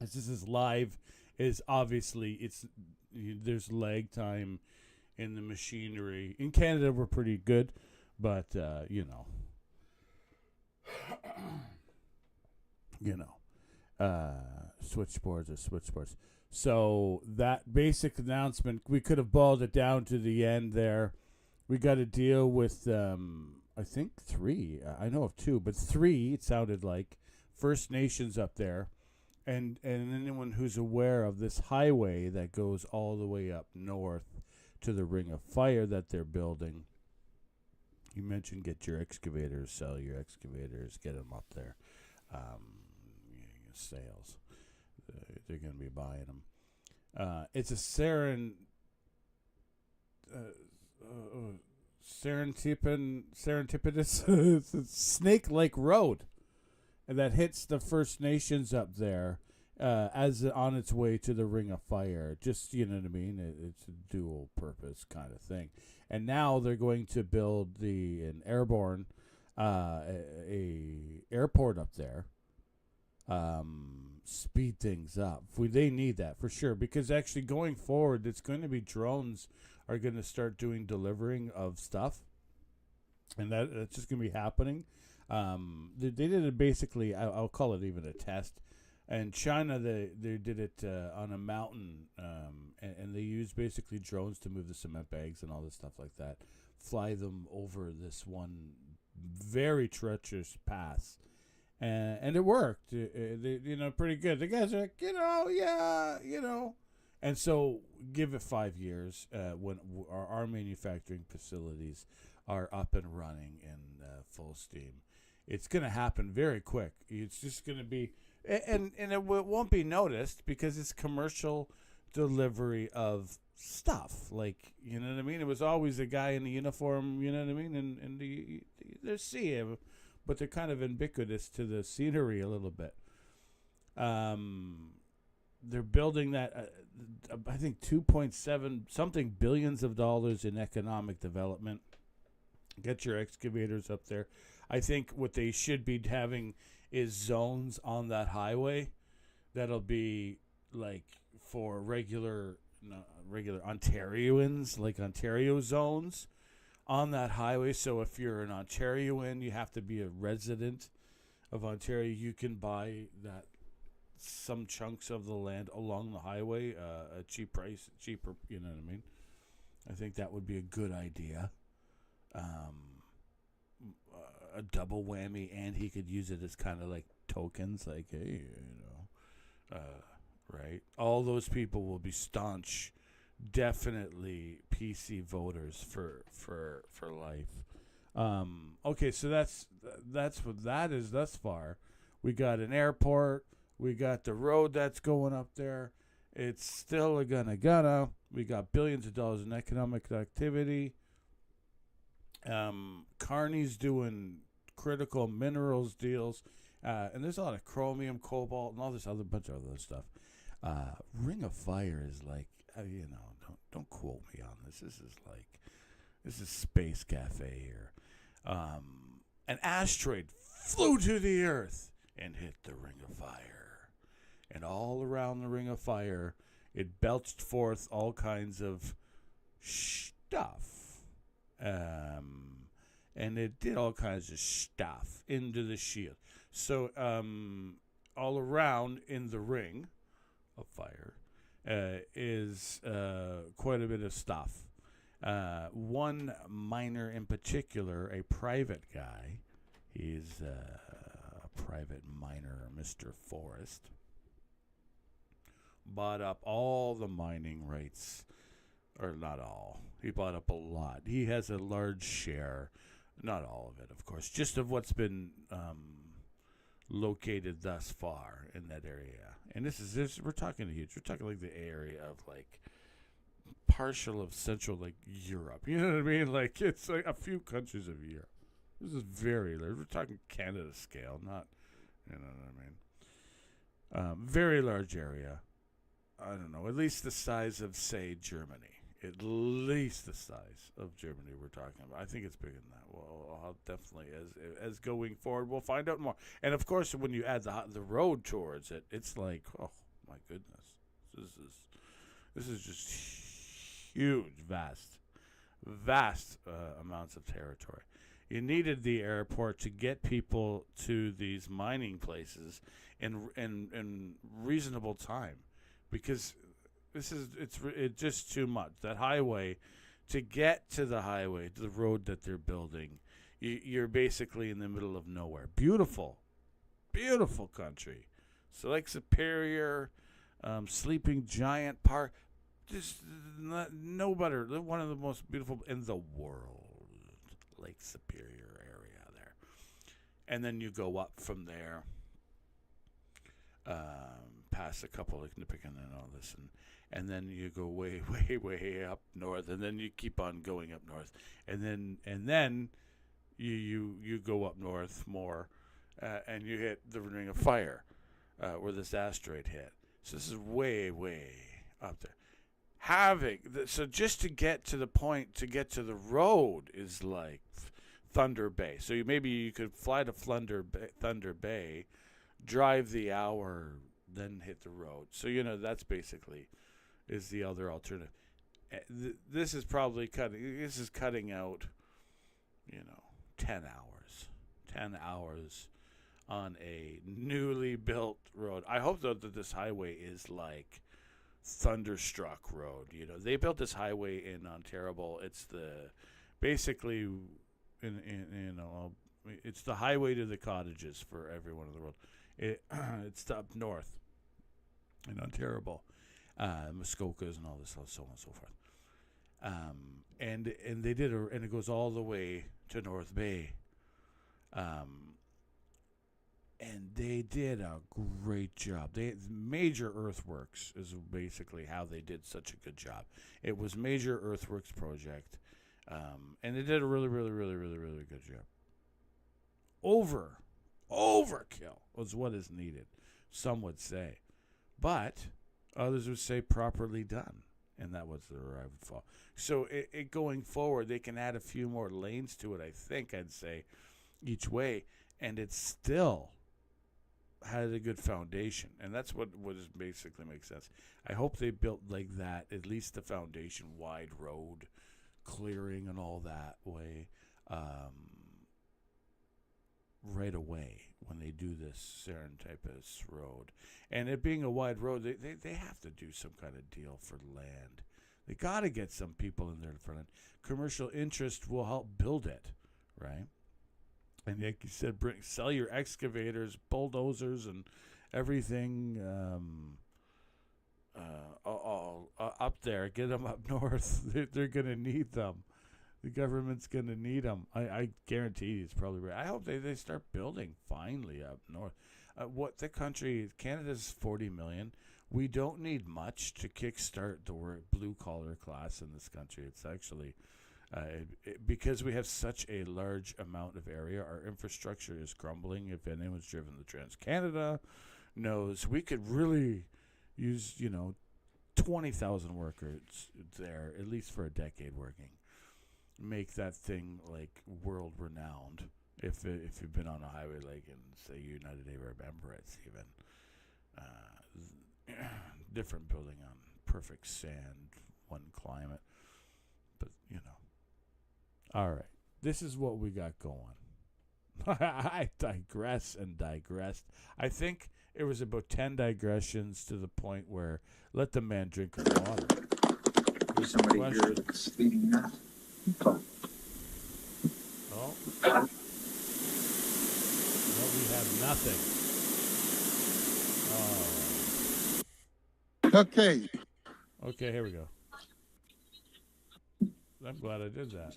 As this is live, is obviously there's lag time in the machinery. In Canada, we're pretty good, but you know. you know, switchboards are switchboards. So that basic announcement, we could have boiled it down to the end there. We got to deal with, I think 3. I know of 2, but 3, it sounded like, First Nations up there. And anyone who's aware of this highway that goes all the way up north to the Ring of Fire that they're building. You mentioned get your excavators, sell your excavators, get them up there. Sales. They're going to be buying them. It's a serendipitous it's a snake-like road that hits the First Nations up there as on its way to the Ring of Fire. Just, you know what I mean? It's a dual purpose kind of thing. And now they're going to build an airborne a airport up there. Speed things up. They need that for sure, because actually going forward, it's going to be drones are going to start doing delivering of stuff, and that's just going to be happening. They did it basically. I'll call it even a test. In China, they did it on a mountain, and they used basically drones to move the cement bags and all this stuff like that, fly them over this one very treacherous pass. And it worked, pretty good. The guys are like, And so give it 5 years when our manufacturing facilities are up and running in full steam. It's going to happen very quick. It's just going to be, and it won't be noticed because it's commercial delivery of stuff. Like, you know what I mean? It was always a guy in the uniform, you know what I mean? And they see him. But they're kind of ubiquitous to the scenery a little bit. They're building that, I think, 2.7 something billions of dollars in economic development. Get your excavators up there. I think what they should be having is zones on that highway that'll be like for regular Ontarians, like Ontario zones on that highway. So if you're an Ontarian, you have to be a resident of Ontario. You can buy some chunks of the land along the highway, a cheaper, you know what I mean? I think that would be a good idea. A double whammy, and he could use it as kind of like tokens, like, hey, right? All those people will be staunch, definitely PC voters for life. Okay, so that's what that is thus far. We got an airport. We got the road that's going up there. It's still a gonna. We got billions of dollars in economic activity. Carney's doing critical minerals deals, and there's a lot of chromium, cobalt, and all this other bunch of other stuff. Ring of Fire is like, don't quote me on this. This is Space Cafe here. An asteroid flew to the Earth and hit the Ring of Fire, and all around the Ring of Fire, it belched forth all kinds of stuff. And it did all kinds of stuff into the shield. So all around in the Ring of Fire is quite a bit of stuff. One miner in particular, a private guy, he's a private miner, Mr. Forrest, bought up all the mining rights, or not all. He bought up a lot. He has a large share, not all of it, of course, just of what's been located thus far in that area. And this we're talking huge. We're talking like the area of like partial of Central, like Europe. You know what I mean? Like it's like a few countries of Europe. This is very large. We're talking Canada scale, not, you know what I mean? Very large area. I don't know, at least the size of, say, Germany. At least the size of Germany we're talking about. I think it's bigger than that. Well, I'll definitely, as going forward, we'll find out more. And, of course, when you add the road towards it, it's like, oh, my goodness. This is just huge, vast amounts of territory. You needed the airport to get people to these mining places in reasonable time, because it's just too much. That highway, to get to the highway, to the road that they're building, you're basically in the middle of nowhere. Beautiful country. So Lake Superior, Sleeping Giant Park, just no better. One of the most beautiful in the world, Lake Superior area there. And then you go up from there, past a couple of Achneepineskum and all this, and then you go way up north, and then you keep on going up north, and then you go up north more, and you hit the Ring of Fire, where this asteroid hit. So this is way up there. So just to get to the point, to get to the road is like Thunder Bay. So maybe you could fly to Thunder Bay, drive the hour, then hit the road. So that's basically is the other alternative. This is probably cutting out 10 hours on a newly built road. I hope though that this highway is like Thunderstruck Road. They built this highway in Ontario. It's basically it's the highway to the cottages for everyone in the world. It's up north in Ontario, Muskokas and all this, so on and so forth. And they did, and it goes all the way to North Bay. And they did a great job. Major earthworks is basically how they did such a good job. It was major earthworks project, and they did a really good job. Overkill was what is needed, some would say, but others would say properly done, and that was the where I would fall. So it going forward, they can add a few more lanes to it. I think I'd say each way, and it still had a good foundation, and that's what basically makes sense. I hope they built like that, at least the foundation, wide road, clearing and all that way, right away when they do this Serendipitous road. And it being a wide road, they have to do some kind of deal for land. They got to get some people in there in front of it. Commercial interest will help build it, right? And like you said, sell your excavators, bulldozers, and everything all up there. Get them up north. They're going to need them. The government's going to need them. I guarantee it's probably right. I hope they start building finally up north. What the country, Canada's 40 million. We don't need much to kickstart the blue-collar class in this country. It's actually... because we have such a large amount of area, our infrastructure is crumbling. If anyone's driven the Trans-Canada knows we could really use, 20,000 workers there, at least for a decade working. Make that thing like world-renowned. If you've been on a highway like in, say, United Arab Emirates even. Different building on perfect sand, one climate. But, All right. This is what we got going. I digress and digressed. I think it was about 10 digressions to the point where let the man drink his water. There's somebody here that's leading that. Oh. Well, we have nothing. Oh. Okay. Okay, here we go. I'm glad I did that.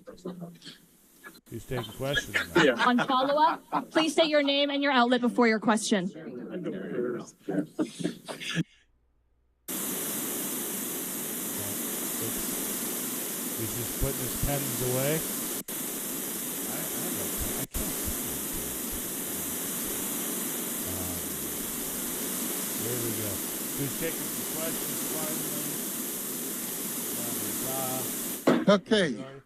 He's taking questions now. Yeah. On follow-up, please state your name and your outlet before your question. He's just putting his pens away. I can't. There we go. Who's taking some questions finally? Okay. There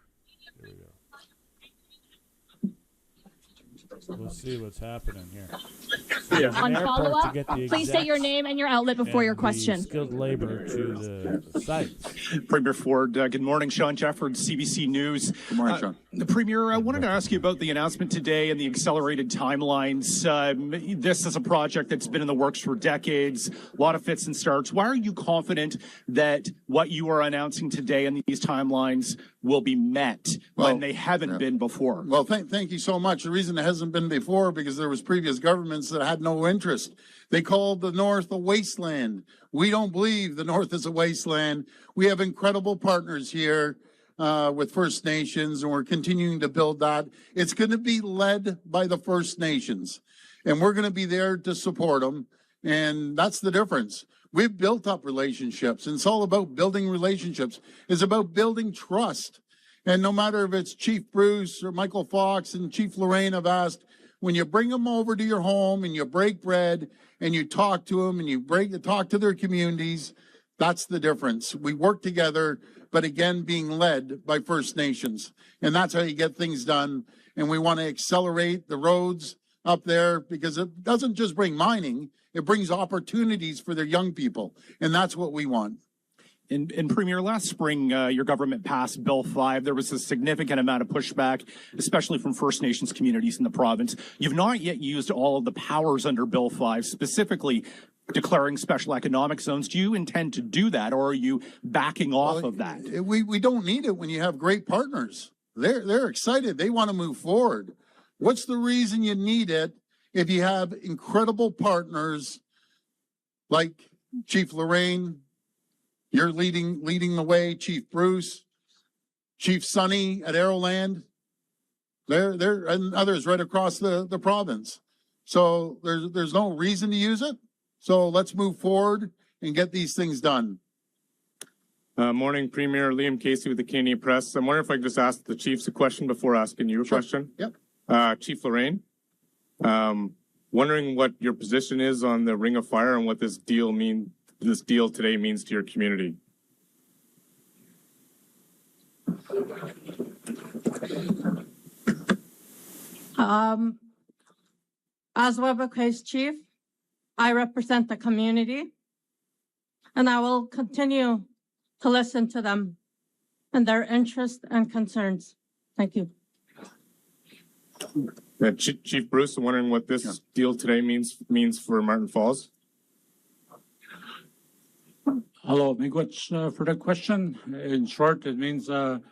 we go. We'll see what's happening here. On follow-up, please state your name and your outlet before your question. Skilled labor to the sites. Premier Ford, good morning. Sean Jefford, CBC News. Good morning, Sean. The Premier, I wanted to ask you about the announcement today and the accelerated timelines. This is a project that's been in the works for decades, a lot of fits and starts. Why are you confident that what you are announcing today and these timelines will be met when they haven't been before? Well, thank you so much. The reason it hasn't been before because there was previous governments that had no interest. They called the North a wasteland. We don't believe the North is a wasteland. We have incredible partners here with First Nations, and we're continuing to build that. It's going to be led by the First Nations, and we're going to be there to support them, and that's the difference. We've built up relationships, and it's all about building relationships. It's about building trust. And no matter if it's Chief Bruce or Michael Fox and Chief Lorraine have asked, when you bring them over to your home and you break bread and you talk to them and you talk to their communities, that's the difference. We work together, but again, being led by First Nations. And that's how you get things done. And we want to accelerate the roads up there because it doesn't just bring mining, it brings opportunities for their young people. And that's what we want. In Premier, last spring, your government passed Bill 5. There was a significant amount of pushback, especially from First Nations communities in the province. You've not yet used all of the powers under Bill 5, specifically declaring special economic zones. Do you intend to do that, or are you backing off of that? We don't need it when you have great partners. They're excited. They want to move forward. What's the reason you need it if you have incredible partners like Chief Lorraine? You're leading the way, Chief Bruce, Chief Sonny at Arrowland. They're and others right across the province. So there's no reason to use it. So let's move forward and get these things done. Morning, Premier. Liam Casey with the Canadian Press. I'm wondering if I could just ask the Chiefs a question before asking you a question. Yep. Chief Lorraine, wondering what your position is on the Ring of Fire and what this deal today means to your community. As Webequie's chief, I represent the community, and I will continue to listen to them and their interests and concerns. Thank you. Chief Bruce, I'm wondering what this deal today means for Marten Falls. Hello, miigwech, for the question. In short, it means a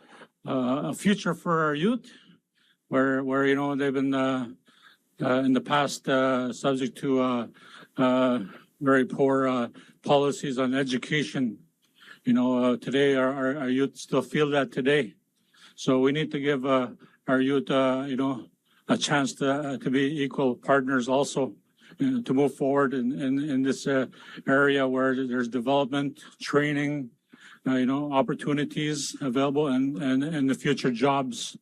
future for our youth, where they've been in the past subject to very poor policies on education. Today our youth still feel that today, so we need to give our youth a chance to be equal partners also. To move forward in this area where there's development, training, opportunities available, and the future jobs.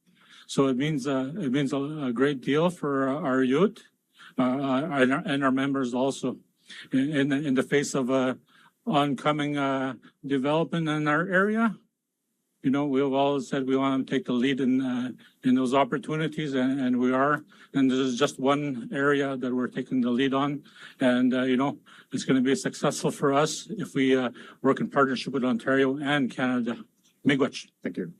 So it means a great deal for our youth and our members also in the face of oncoming development in our area. We've always said we want to take the lead in those opportunities, and we are. And this is just one area that we're taking the lead on. And, it's going to be successful for us if we work in partnership with Ontario and Canada. Miigwech. Thank you.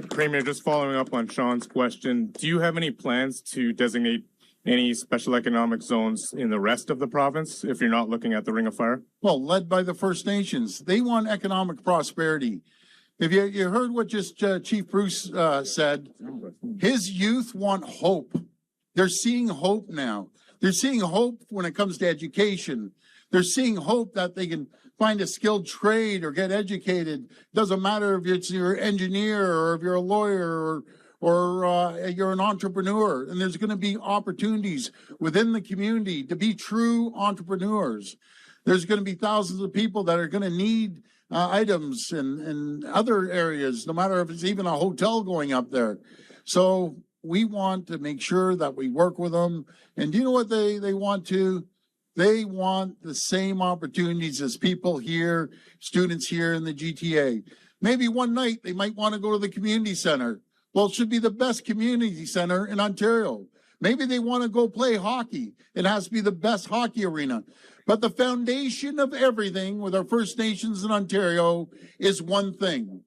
Premier, just following up on Sean's question, do you have any plans to designate any special economic zones in the rest of the province if you're not looking at the Ring of Fire? Well, led by the First Nations. They want economic prosperity. If you heard what just Chief Bruce said, his youth want hope. They're seeing hope now. They're seeing hope when it comes to education. They're seeing hope that they can find a skilled trade or get educated. Doesn't matter if it's your engineer or if you're a lawyer or you're an entrepreneur, and there's going to be opportunities within the community to be true entrepreneurs. There's going to be thousands of people that are going to need items in other areas, no matter if it's even a hotel going up there. So we want to make sure that we work with them. And do you know what they want to? They want the same opportunities as people here, students here in the GTA. Maybe one night they might want to go to the community center. Well, it should be the best community center in Ontario. Maybe they want to go play hockey. It has to be the best hockey arena. But the foundation of everything with our First Nations in Ontario is one thing,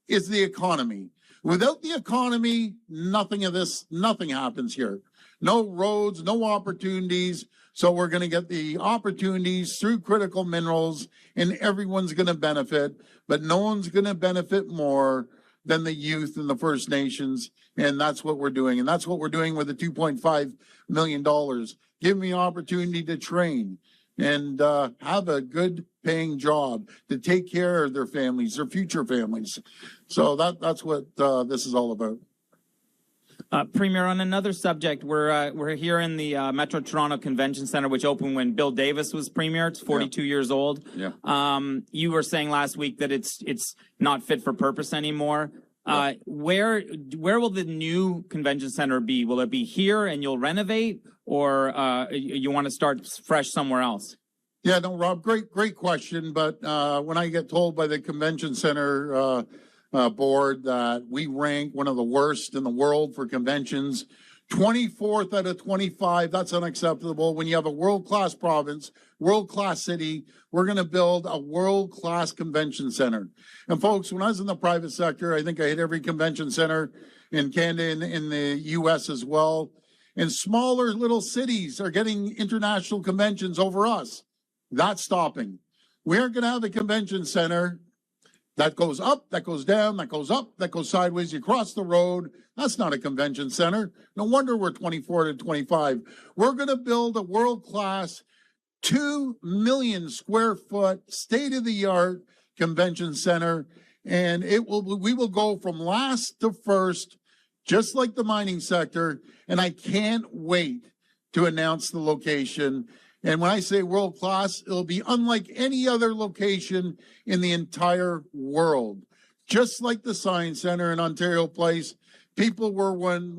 is the economy. Without the economy, nothing happens here. No roads, no opportunities. So we're going to get the opportunities through critical minerals, and everyone's going to benefit, but no one's going to benefit more than the youth and the First Nations. And that's what we're doing. And that's what we're doing with the $2.5 million. Give me an opportunity to train and have a good paying job to take care of their families, their future families. So that's what this is all about. Premier, on another subject, we're here in the Metro Toronto Convention Centre, which opened when Bill Davis was Premier. It's 42 years old. Yeah. You were saying last week that it's not fit for purpose anymore. Where will the new convention center be? Will it be here and you'll renovate, or you want to start fresh somewhere else? Yeah, no, Rob, great question. But when I get told by the convention center board that we rank one of the worst in the world for conventions, 24th out of 25, that's unacceptable. When you have a world-class province, world-class city, we're going to build a world-class convention center. And folks, when I was in the private sector, I think I hit every convention center in Canada and in the US as well. And smaller little cities are getting international conventions over us. That's stopping. We aren't going to have a convention center that goes up, that goes down, that goes up, that goes sideways. You cross the road. That's not a convention center. No wonder we're 24 to 25. We're going to build a world-class 2 million square foot state-of-the-art convention center. And we will go from last to first, just like the mining sector. And I can't wait to announce the location. And when I say world-class, it'll be unlike any other location in the entire world. Just like the Science Center in Ontario Place, people were when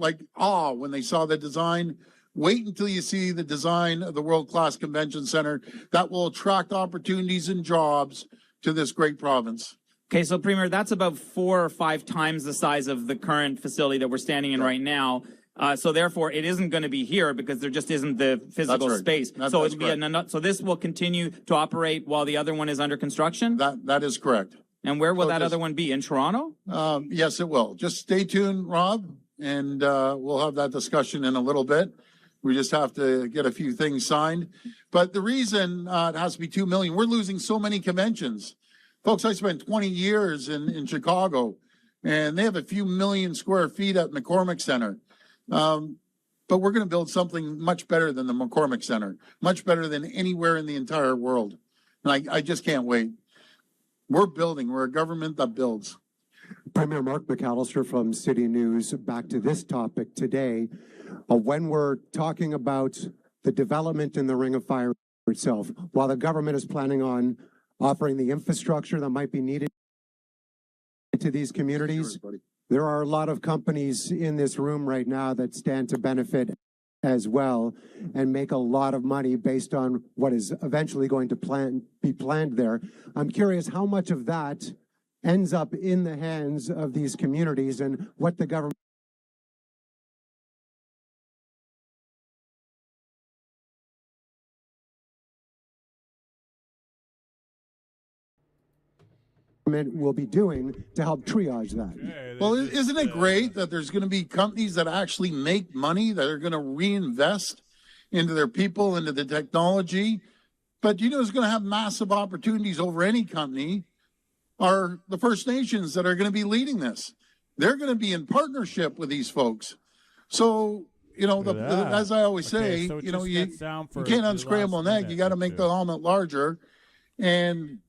they saw the design. Wait until you see the design of the world-class convention center that will attract opportunities and jobs to this great province. Okay, so Premier, that's about 4 or 5 times the size of the current facility that we're standing in right now. So therefore, it isn't going to be here because there just isn't the physical space. So it'll be so this will continue to operate while the other one is under construction? That is correct. And where will that other one be? In Toronto? Yes, it will. Just stay tuned, Rob, and we'll have that discussion in a little bit. We just have to get a few things signed. But the reason it has to be 2 million, we're losing so many conventions. Folks, I spent 20 years in Chicago, and they have a few million square feet at McCormick Center. But we're going to build something much better than the McCormick Center, much better than anywhere in the entire world. And I just can't wait. We're a government that builds. Premier Mark McAllister from City News, back to this topic today. When we're talking about the development in the Ring of Fire itself, while the government is planning on offering the infrastructure that might be needed to these communities, there are a lot of companies in this room right now that stand to benefit as well and make a lot of money based on what is eventually going to be planned there. I'm curious how much of that ends up in the hands of these communities and what the government will be doing to help triage that. Well, isn't it great that there's going to be companies that actually make money, that are going to reinvest into their people, into the technology? But you know who's going to have massive opportunities over any company are the First Nations that are going to be leading this. They're going to be in partnership with these folks. So, you know, as I always say, so you know, you can't unscramble an egg. You got to make the omelet larger. And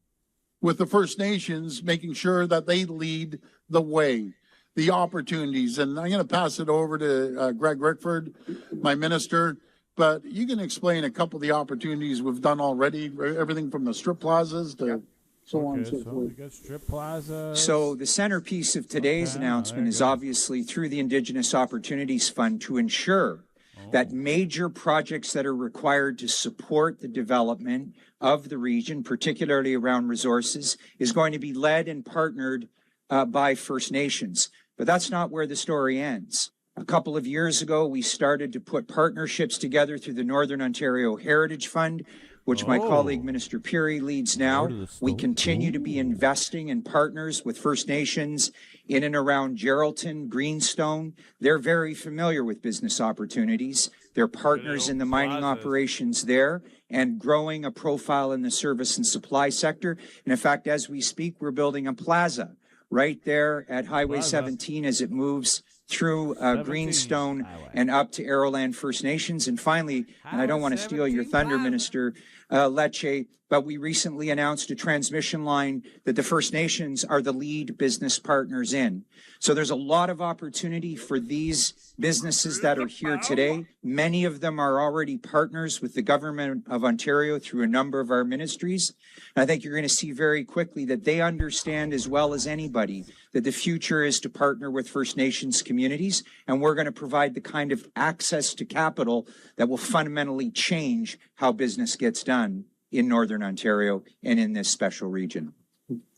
with the First Nations, making sure that they lead the way, the opportunities. And I'm going to pass it over to Greg Rickford, my minister. But you can explain a couple of the opportunities we've done already, everything from the strip plazas to so on and so forth. We got strip plazas. So the centerpiece of today's announcement is obviously through the Indigenous Opportunities Fund to ensure that major projects that are required to support the development of the region, particularly around resources, is going to be led and partnered by First Nations. But that's not where the story ends. A couple of years ago, we started to put partnerships together through the Northern Ontario Heritage Fund, which my colleague Minister Peary leads now. We continue to be investing in partners with First Nations in and around Geraldton, Greenstone. They're very familiar with business opportunities. They're partners in the mining operations there and growing a profile in the service and supply sector. And in fact, as we speak, we're building a plaza right there at Highway 17 as it moves through Greenstone and up to Arrowland First Nations. And finally, and I don't want to steal your thunder, Minister Lecce, but we recently announced a transmission line that the First Nations are the lead business partners in. So there's a lot of opportunity for these businesses that are here today. Many of them are already partners with the Government of Ontario through a number of our ministries. And I think you're going to see very quickly that they understand as well as anybody that the future is to partner with First Nations communities, and we're going to provide the kind of access to capital that will fundamentally change how business gets done in Northern Ontario and in this special region.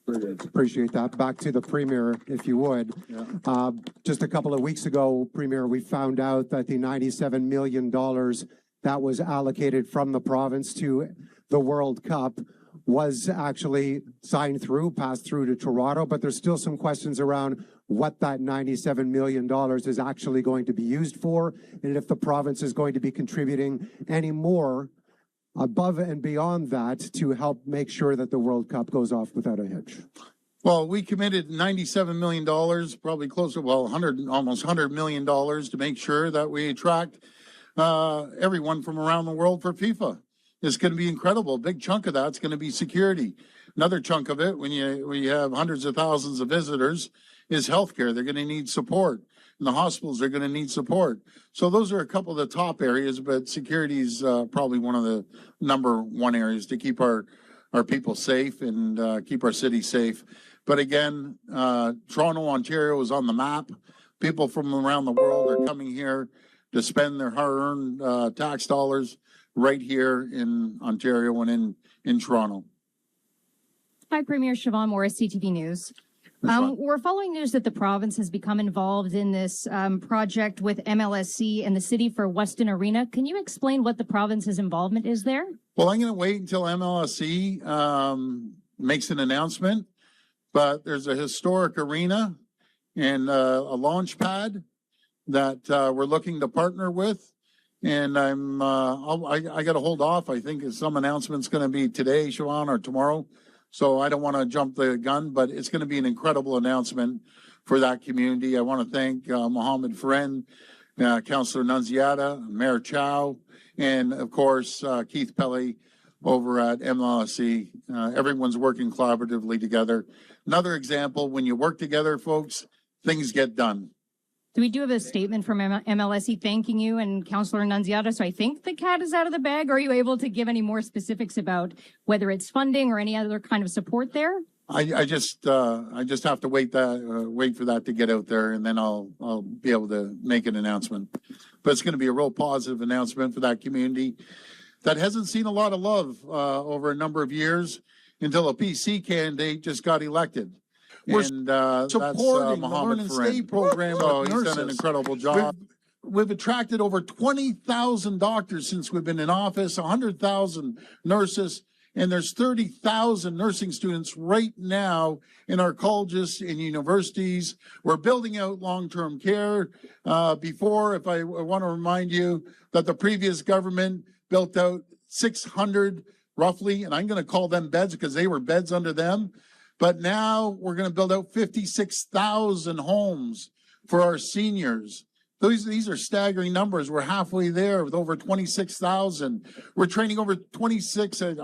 Appreciate that. Back to the Premier, if you would. Yeah. Just a couple of weeks ago, Premier, we found out that the $97 million that was allocated from the province to the World Cup was actually passed through to Toronto, but there's still some questions around what that $97 million is actually going to be used for, and if the province is going to be contributing any more above and beyond that to help make sure that the World Cup goes off without a hitch. Well, we committed $97 million, probably close to, almost $100 million to make sure that we attract everyone from around the world for FIFA. It's going to be incredible. A big chunk of that's going to be security. Another chunk of it, when you have hundreds of thousands of visitors, is healthcare. They're going to need support. And the hospitals are going to need support. So those are a couple of the top areas, but security is probably one of the number one areas to keep our people safe and keep our city safe. But again, Toronto, Ontario is on the map. People from around the world are coming here to spend their hard-earned tax dollars right here in Ontario and in Toronto. Hi, Premier Siobhan Morris, CTV News. We're following news that the province has become involved in this project with MLSC and the City for Weston Arena. Can you explain what the province's involvement is there? Well, I'm going to wait until MLSC makes an announcement, but there's a historic arena and a launch pad that we're looking to partner with. And I got to hold off. I think some announcement's going to be today, Siobhan, or tomorrow. So I don't want to jump the gun, but it's going to be an incredible announcement for that community. I want to thank Mohammed Friend, Councillor Nunziata, Mayor Chow, and of course, Keith Pelly over at MLSC. Everyone's working collaboratively together. Another example, when you work together, folks, things get done. We do have a statement from MLSE thanking you and Councillor Nunziata, so I think the cat is out of the bag. Are you able to give any more specifics about whether it's funding or any other kind of support there? I just have to wait for that to get out there, and then I'll be able to make an announcement. But it's going to be a real positive announcement for that community that hasn't seen a lot of love over a number of years until a PC candidate just got elected. We're supporting the Learn and Stay program. So he's done an incredible job. We've attracted over 20,000 doctors since we've been in office, 100,000 nurses, and there's 30,000 nursing students right now in our colleges and universities. We're building out long-term care. If I want to remind you that the previous government built out 600 roughly, and I'm going to call them beds because they were beds under them. But now we're going to build out 56,000 homes for our seniors. These are staggering numbers. We're halfway there with over 26,000. We're training over 26,000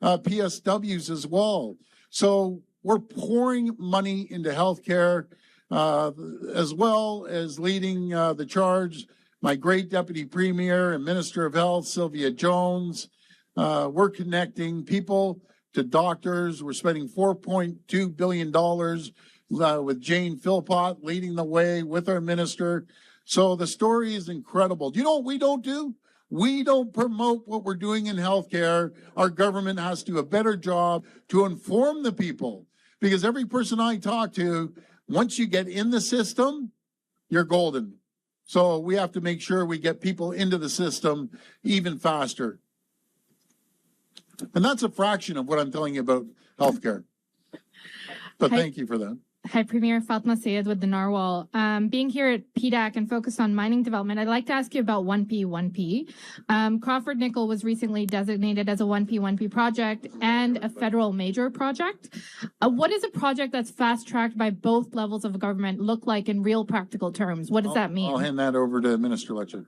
PSWs as well. So we're pouring money into healthcare as well as leading the charge. My great Deputy Premier and Minister of Health, Sylvia Jones. We're connecting people to doctors. We're spending $4.2 billion with Jane Philpott leading the way with our minister. So the story is incredible. Do you know what we don't do? We don't promote what we're doing in healthcare. Our government has to do a better job to inform the people because every person I talk to, once you get in the system, you're golden. So we have to make sure we get people into the system even faster. And that's a fraction of what I'm telling you about healthcare. But thank you for that. Hi, Premier Fatma Sayed with the Narwhal. Being here at PDAC and focused on mining development, I'd like to ask you about 1P1P. Crawford Nickel was recently designated as a 1P1P project and a federal major project. What does a project that's fast-tracked by both levels of government look like in real practical terms? What does that mean? I'll hand that over to Minister Lecce.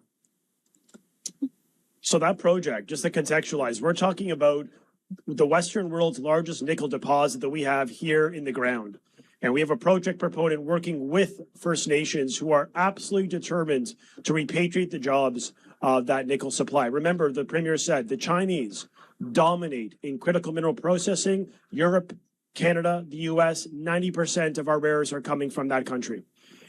So that project, just to contextualize, we're talking about the Western world's largest nickel deposit that we have here in the ground. And we have a project proponent working with First Nations who are absolutely determined to repatriate the jobs of that nickel supply. Remember, the Premier said the Chinese dominate in critical mineral processing. Europe, Canada, the US, 90% of our rare earths are coming from that country.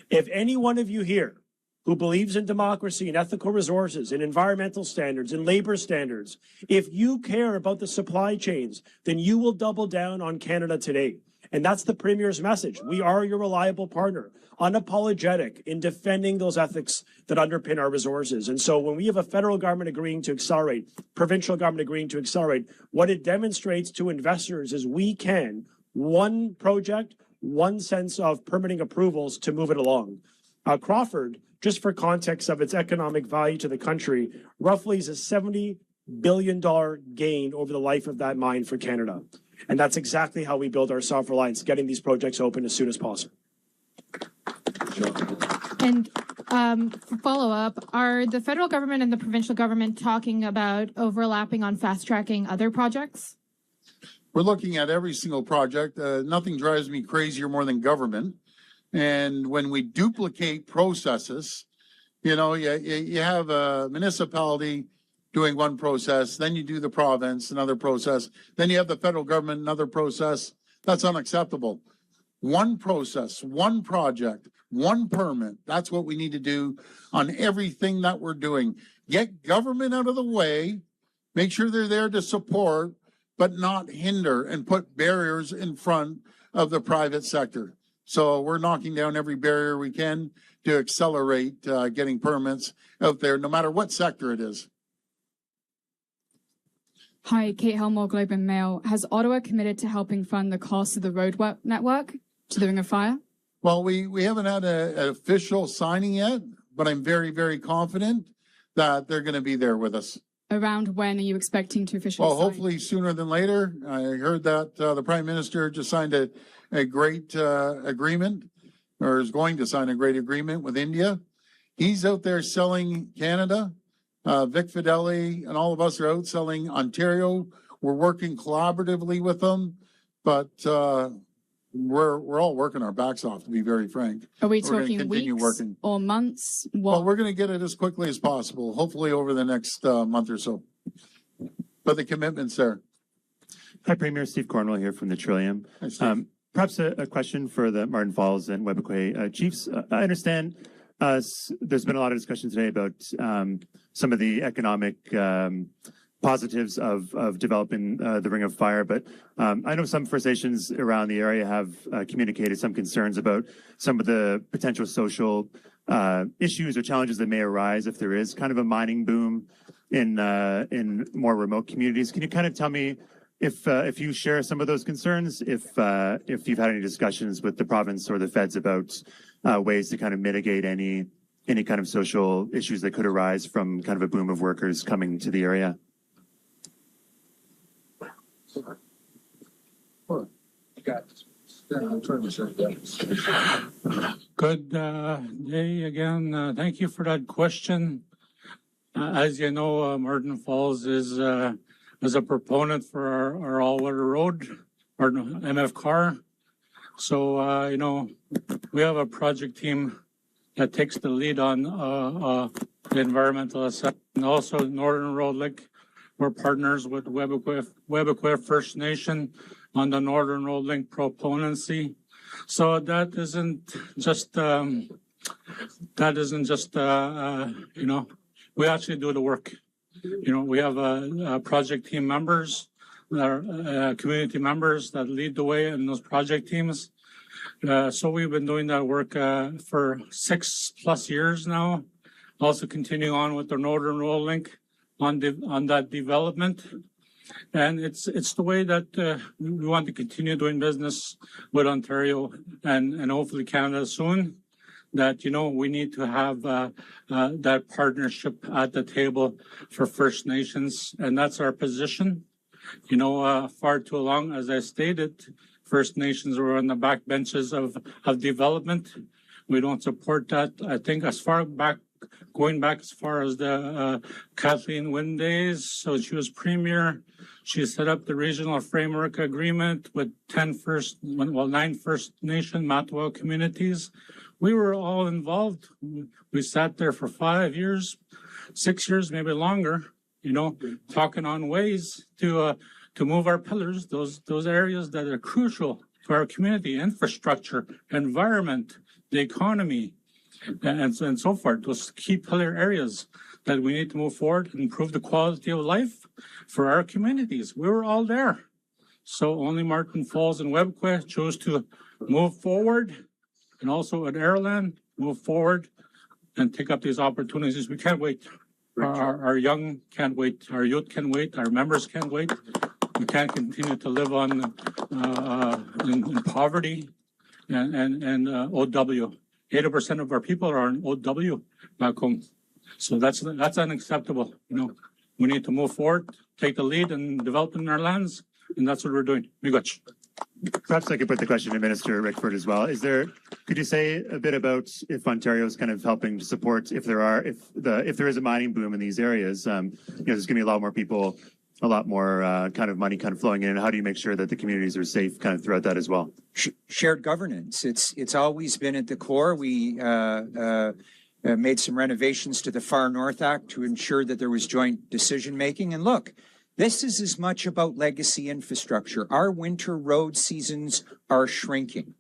If any one of you here who believes in democracy and ethical resources and environmental standards and labor standards, if you care about the supply chains, then you will double down on Canada today. And that's the Premier's message. We are your reliable partner, unapologetic in defending those ethics that underpin our resources. And so when we have a federal government agreeing to accelerate, provincial government agreeing to accelerate, what it demonstrates to investors is we can, one project, one sense of permitting approvals to move it along. Crawford, just for context of its economic value to the country, roughly is a $70 billion gain over the life of that mine for Canada. And that's exactly how we build our self-reliance, getting these projects open as soon as possible. And for follow-up, are the federal government and the provincial government talking about overlapping on fast-tracking other projects? We're looking at every single project. Nothing drives me crazier more than government. And when we duplicate processes, you know, you have a municipality doing one process, then you do the province, another process, then you have the federal government, another process. That's unacceptable. One process, one project, one permit. That's what we need to do on everything that we're doing. Get government out of the way, make sure they're there to support, but not hinder and put barriers in front of the private sector. So we're knocking down every barrier we can to accelerate getting permits out there, no matter what sector it is. Hi, Kate Helmore, Globe and Mail. Has Ottawa committed to helping fund the cost of the road network to the Ring of Fire? Well, we haven't had an official signing yet, but I'm very, very confident that they're going to be there with us. Around when are you expecting to officially Well, sign? hopefully sooner than later. I heard that the Prime Minister just signed a great agreement, or is going to sign a great agreement with India. He's out there selling Canada. Vic Fideli and all of us are out selling Ontario. We're working collaboratively with them, but we're all working our backs off, to be very frank. Are we We're talking weeks or months? What? Well, we're going to get it as quickly as possible, hopefully over the next month or so. But the commitment's there. Hi, Premier. Steve Cornwell here from the Trillium. Perhaps a question for the Marten Falls and Webequie chiefs. I understand there's been a lot of discussion today about some of the economic positives of developing the Ring of Fire, but I know some First Nations around the area have communicated some concerns about some of the potential social issues or challenges that may arise if there is kind of a mining boom in more remote communities. Can you kind of tell me if you share some of those concerns, if you've had any discussions with the province or the feds about ways to kind of mitigate any kind of social issues that could arise from kind of a boom of workers coming to the area? Good day again. Thank you for that question. As you know, Marten Falls is a proponent for our all-weather road, or MFCAR. So, you know, we have a project team that takes the lead on the environmental assessment. And also Northern Road Link, we're partners with Webequie First Nation on the Northern Road Link proponency. So that isn't just, you know, we actually do the work. You know, we have project team members our community members that lead the way in those project teams. So we've been doing that work for 6+ years now. Also continuing on with the Northern Road Link on that development. And it's the way that we want to continue doing business with Ontario and hopefully Canada soon. That, we need to have that partnership at the table for First Nations. And that's our position. Far too long, as I stated, First Nations were on the back benches of development. We don't support that. I think going back as far as the Kathleen Wynne days. So she was premier. She set up the regional framework agreement with 9 First Nation Matawa communities. We were all involved. We sat there for 5 years, 6 years, maybe longer, talking on ways to move our pillars, those areas that are crucial to our community, infrastructure, environment, the economy, and so forth. Those key pillar areas that we need to move forward and improve the quality of life for our communities. We were all there. So only Marten Falls and Webequie chose to move forward, and also at Airland, move forward and take up these opportunities. We can't wait. Our young can't wait. Our youth can wait. Our members can't wait. We can't continue to live in poverty and OW. 80% of our people are in OW back home. So that's unacceptable. We need to move forward, take the lead in developing our lands, and that's what we're doing. Miigwech. Perhaps I could put the question to Minister Rickford as well. Could you say a bit about if Ontario is kind of helping to support if there is a mining boom in these areas? There's going to be a lot more people, a lot more kind of money kind of flowing in. And how do you make sure that the communities are safe kind of throughout that as well? Shared governance. It's always been at the core. We made some renovations to the Far North Act to ensure that there was joint decision making. And look, this is as much about legacy infrastructure. Our winter road seasons are shrinking.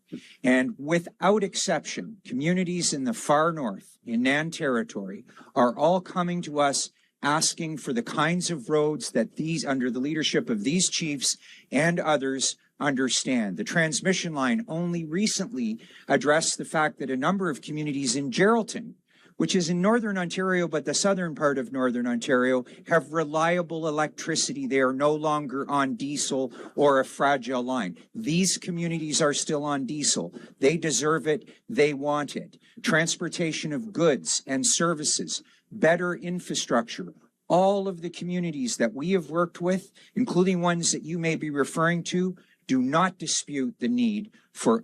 And without exception, communities in the far north, in Nan Territory, are all coming to us asking for the kinds of roads that under the leadership of these chiefs and others, understand. The transmission line only recently addressed the fact that a number of communities in Geraldton, which is in Northern Ontario, but the southern part of Northern Ontario, have reliable electricity. They are no longer on diesel or a fragile line. These communities are still on diesel. They deserve it. They want it. Transportation of goods and services, better infrastructure. All of the communities that we have worked with, including ones that you may be referring to, do not dispute the need for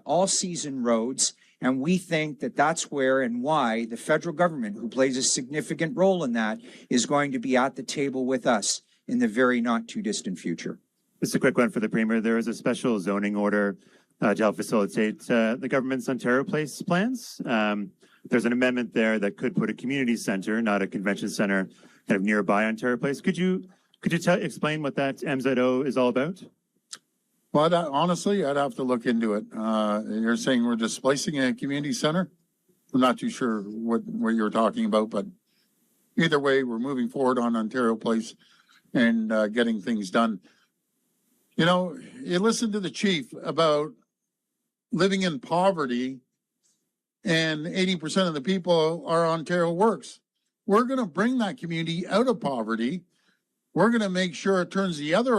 all-season roads. And we think that that's where and why the federal government, who plays a significant role in that, is going to be at the table with us in the very not too distant future. Just a quick one for the Premier. There is a special zoning order to help facilitate the government's Ontario Place plans. There's an amendment there that could put a community center, not a convention center, kind of nearby Ontario Place. Could you explain what that MZO is all about? Well, honestly, I'd have to look into it. You're saying we're displacing a community center? I'm not too sure what you're talking about, but either way, we're moving forward on Ontario Place and getting things done. You listen to the chief about living in poverty, and 80% of the people are Ontario Works. We're going to bring that community out of poverty. We're going to make sure it turns the other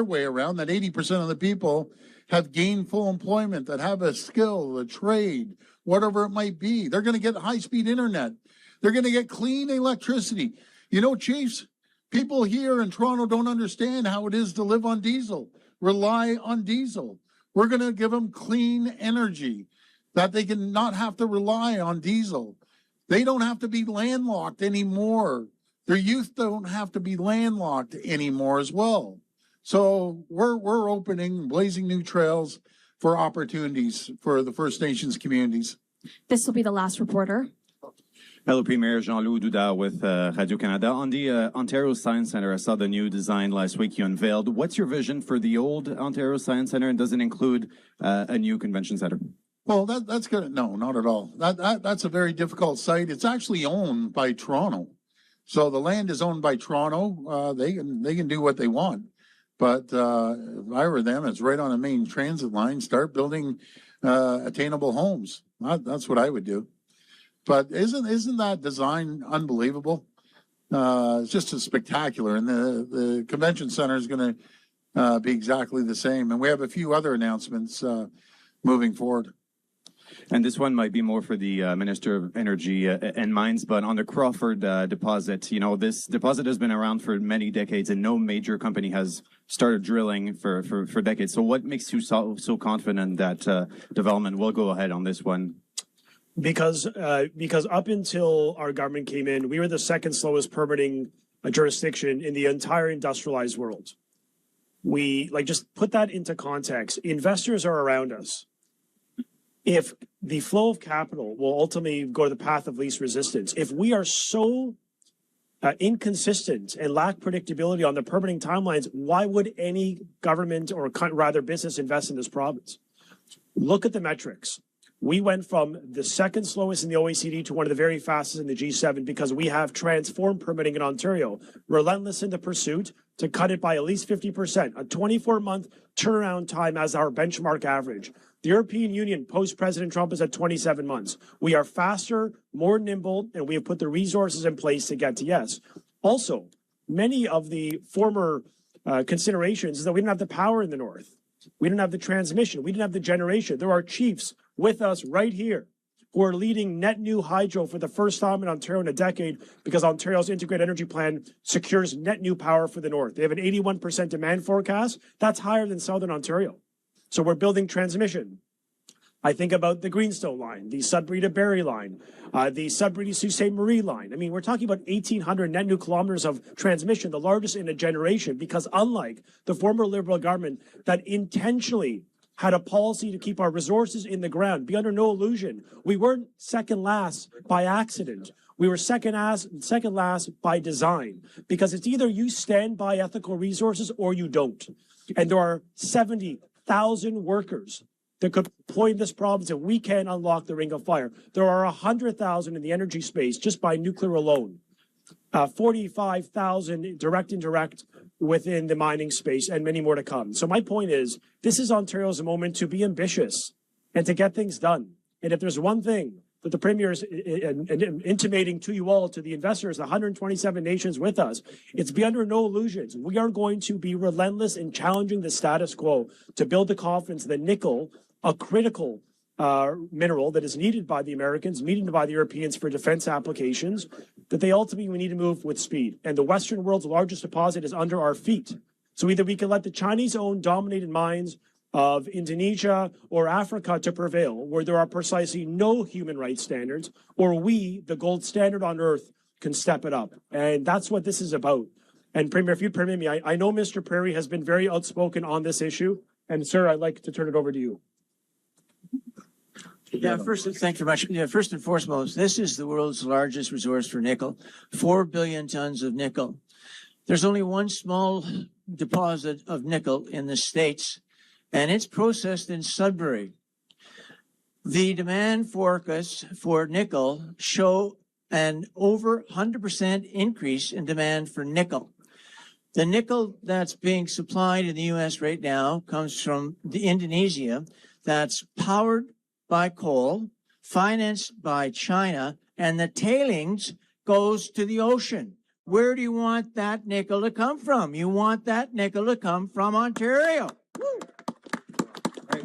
way around, that 80% of the people have gainful employment, that have a skill, a trade, whatever it might be. They're going to get high-speed internet. They're going to get clean electricity. Chiefs, people here in Toronto don't understand how it is to live on diesel, rely on diesel. We're going to give them clean energy, that they can not have to rely on diesel. They don't have to be landlocked anymore. Their youth don't have to be landlocked anymore as well. So we're opening, blazing new trails for opportunities for the First Nations communities. This will be the last reporter. Hello, Premier. Jean-Louis Doudard with Radio-Canada. On the Ontario Science Centre, I saw the new design last week you unveiled. What's your vision for the old Ontario Science Centre, and does it include a new convention centre? Well, that's good. No, not at all. That's a very difficult site. It's actually owned by Toronto. So the land is owned by Toronto. They can do what they want. But if I were them, it's right on a main transit line. Start building attainable homes. That's what I would do. But isn't that design unbelievable? It's just spectacular, and the convention center is going to be exactly the same. And we have a few other announcements moving forward. And this one might be more for the Minister of Energy and Mines, but on the Crawford deposit, you know, this deposit has been around for many decades and no major company has started drilling for decades. So what makes you so confident that development will go ahead on this one? Because up until our government came in, we were the second slowest permitting jurisdiction in the entire industrialized world. We, just put that into context. Investors are around us. If the flow of capital will ultimately go to the path of least resistance, if we are so inconsistent and lack predictability on the permitting timelines, why would any government or rather business invest in this province? Look at the metrics. We went from the second slowest in the OECD to one of the very fastest in the G7 because we have transformed permitting in Ontario, relentless in the pursuit to cut it by at least 50%, a 24-month turnaround time as our benchmark average. The European Union, post-President Trump, is at 27 months. We are faster, more nimble, and we have put the resources in place to get to yes. Also, many of the former considerations is that we didn't have the power in the north. We didn't have the transmission. We didn't have the generation. There are chiefs with us right here who are leading net new hydro for the first time in Ontario in a decade because Ontario's integrated energy plan secures net new power for the north. They have an 81% demand forecast. That's higher than Southern Ontario. So we're building transmission. I think about the Greenstone line, the Sudbury to Barrie line, the Sudbury to Sault Ste. Marie line. I mean, we're talking about 1,800 net new kilometers of transmission, the largest in a generation, because unlike the former Liberal government that intentionally had a policy to keep our resources in the ground, be under no illusion, we weren't second last by accident. We were second last by design, because it's either you stand by ethical resources or you don't. And there are 70,000 workers that could deploy in this province and we can unlock the Ring of Fire. There are 100,000 in the energy space just by nuclear alone. 45,000 direct, indirect within the mining space, and many more to come. So my point is, this is Ontario's moment to be ambitious and to get things done. And if there's one thing that the Premier is intimating to you all, to the investors, the 127 nations with us, it's be under no illusions. We are going to be relentless in challenging the status quo to build the confidence that nickel, a critical mineral that is needed by the Americans, needed by the Europeans for defense applications, that they ultimately need to move with speed. And the Western world's largest deposit is under our feet. So either we can let the Chinese-owned dominated mines of Indonesia or Africa to prevail, where there are precisely no human rights standards, or we, the gold standard on earth, can step it up. And that's what this is about. And Premier, if you'd permit me, I know Mr. Prairie has been very outspoken on this issue. And sir, I'd like to turn it over to you. Yeah, first, thank you very much. Yeah, first and foremost, this is the world's largest resource for nickel, 4 billion tons of nickel. There's only one small deposit of nickel in the States, and it's processed in Sudbury. The demand forecasts for nickel show an over 100% increase in demand for nickel. The nickel that's being supplied in the U.S. right now comes from Indonesia, that's powered by coal, financed by China, and the tailings goes to the ocean. Where do you want that nickel to come from? You want that nickel to come from Ontario.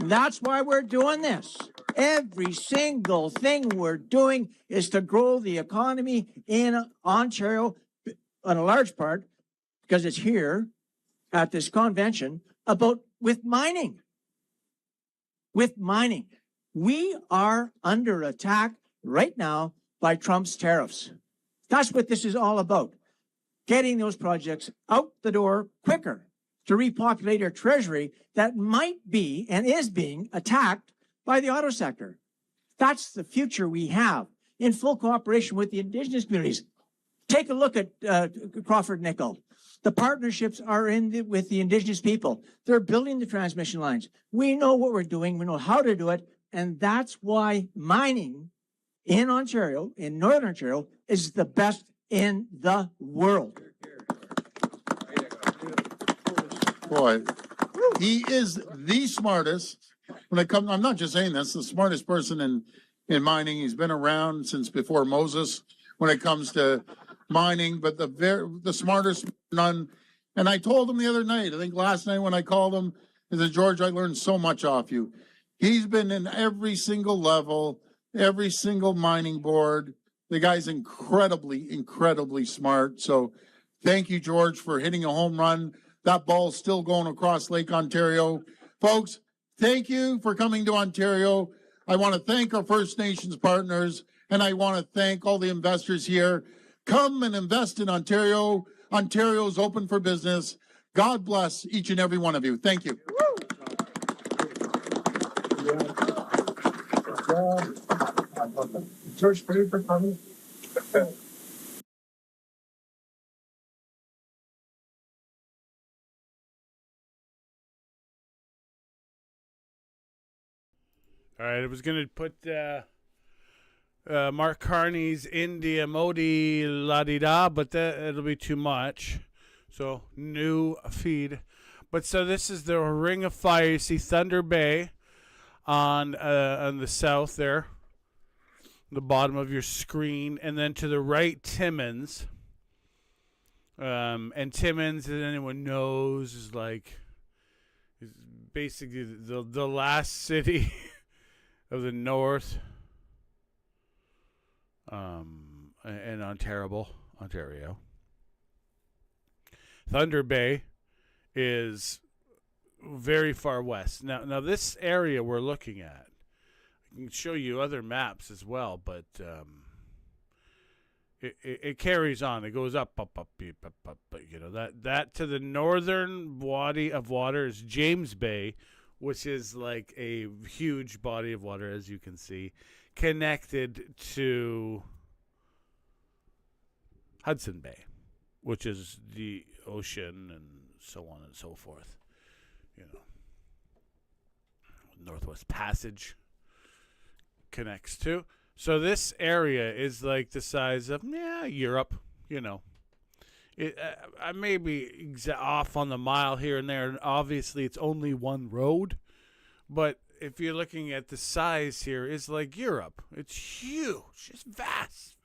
That's why we're doing this. Every single thing we're doing is to grow the economy in Ontario, on a large part, because it's here at this convention, with mining. With mining. We are under attack right now by Trump's tariffs. That's what this is all about. Getting those projects out the door quicker to repopulate our treasury that might be and is being attacked by the auto sector. That's the future we have in full cooperation with the Indigenous communities. Take a look at Crawford Nickel. The partnerships are with the Indigenous people. They're building the transmission lines. We know what we're doing. We know how to do it. And that's why mining in Ontario, in Northern Ontario, is the best in the world. Boy, he is the smartest when it comes. I'm not just saying this, the smartest person in mining. He's been around since before Moses when it comes to mining, but the smartest none. And I told him the other night, I think last night when I called him, I said, George, I learned so much off you. He's been in every single level, every single mining board. The guy's incredibly, incredibly smart. So thank you, George, for hitting a home run. That ball's still going across Lake Ontario. Folks, thank you for coming to Ontario. I want to thank our First Nations partners, and I want to thank all the investors here. Come and invest in Ontario. Ontario's open for business. God bless each and every one of you. Thank you. George, for you for coming. All right, I was going to put Mark Carney's India Modi la-di-da, but it'll be too much. So, new feed. But so this is the Ring of Fire. You see Thunder Bay on the south there, the bottom of your screen. And then to the right, Timmins. And Timmins, as anyone knows, is basically the last city of the north, and Ontario. Thunder Bay is very far west. Now this area we're looking at, I can show you other maps as well, but it carries on. It goes up. You know, that to the northern body of water is James Bay, which is like a huge body of water, as you can see, connected to Hudson Bay, which is the ocean and so on and so forth. You know, Northwest Passage connects to. So this area is like the size of Europe. You know, I may be off on the mile here and there, and obviously it's only one road. But if you're looking at the size here, it's like Europe. It's huge. It's vast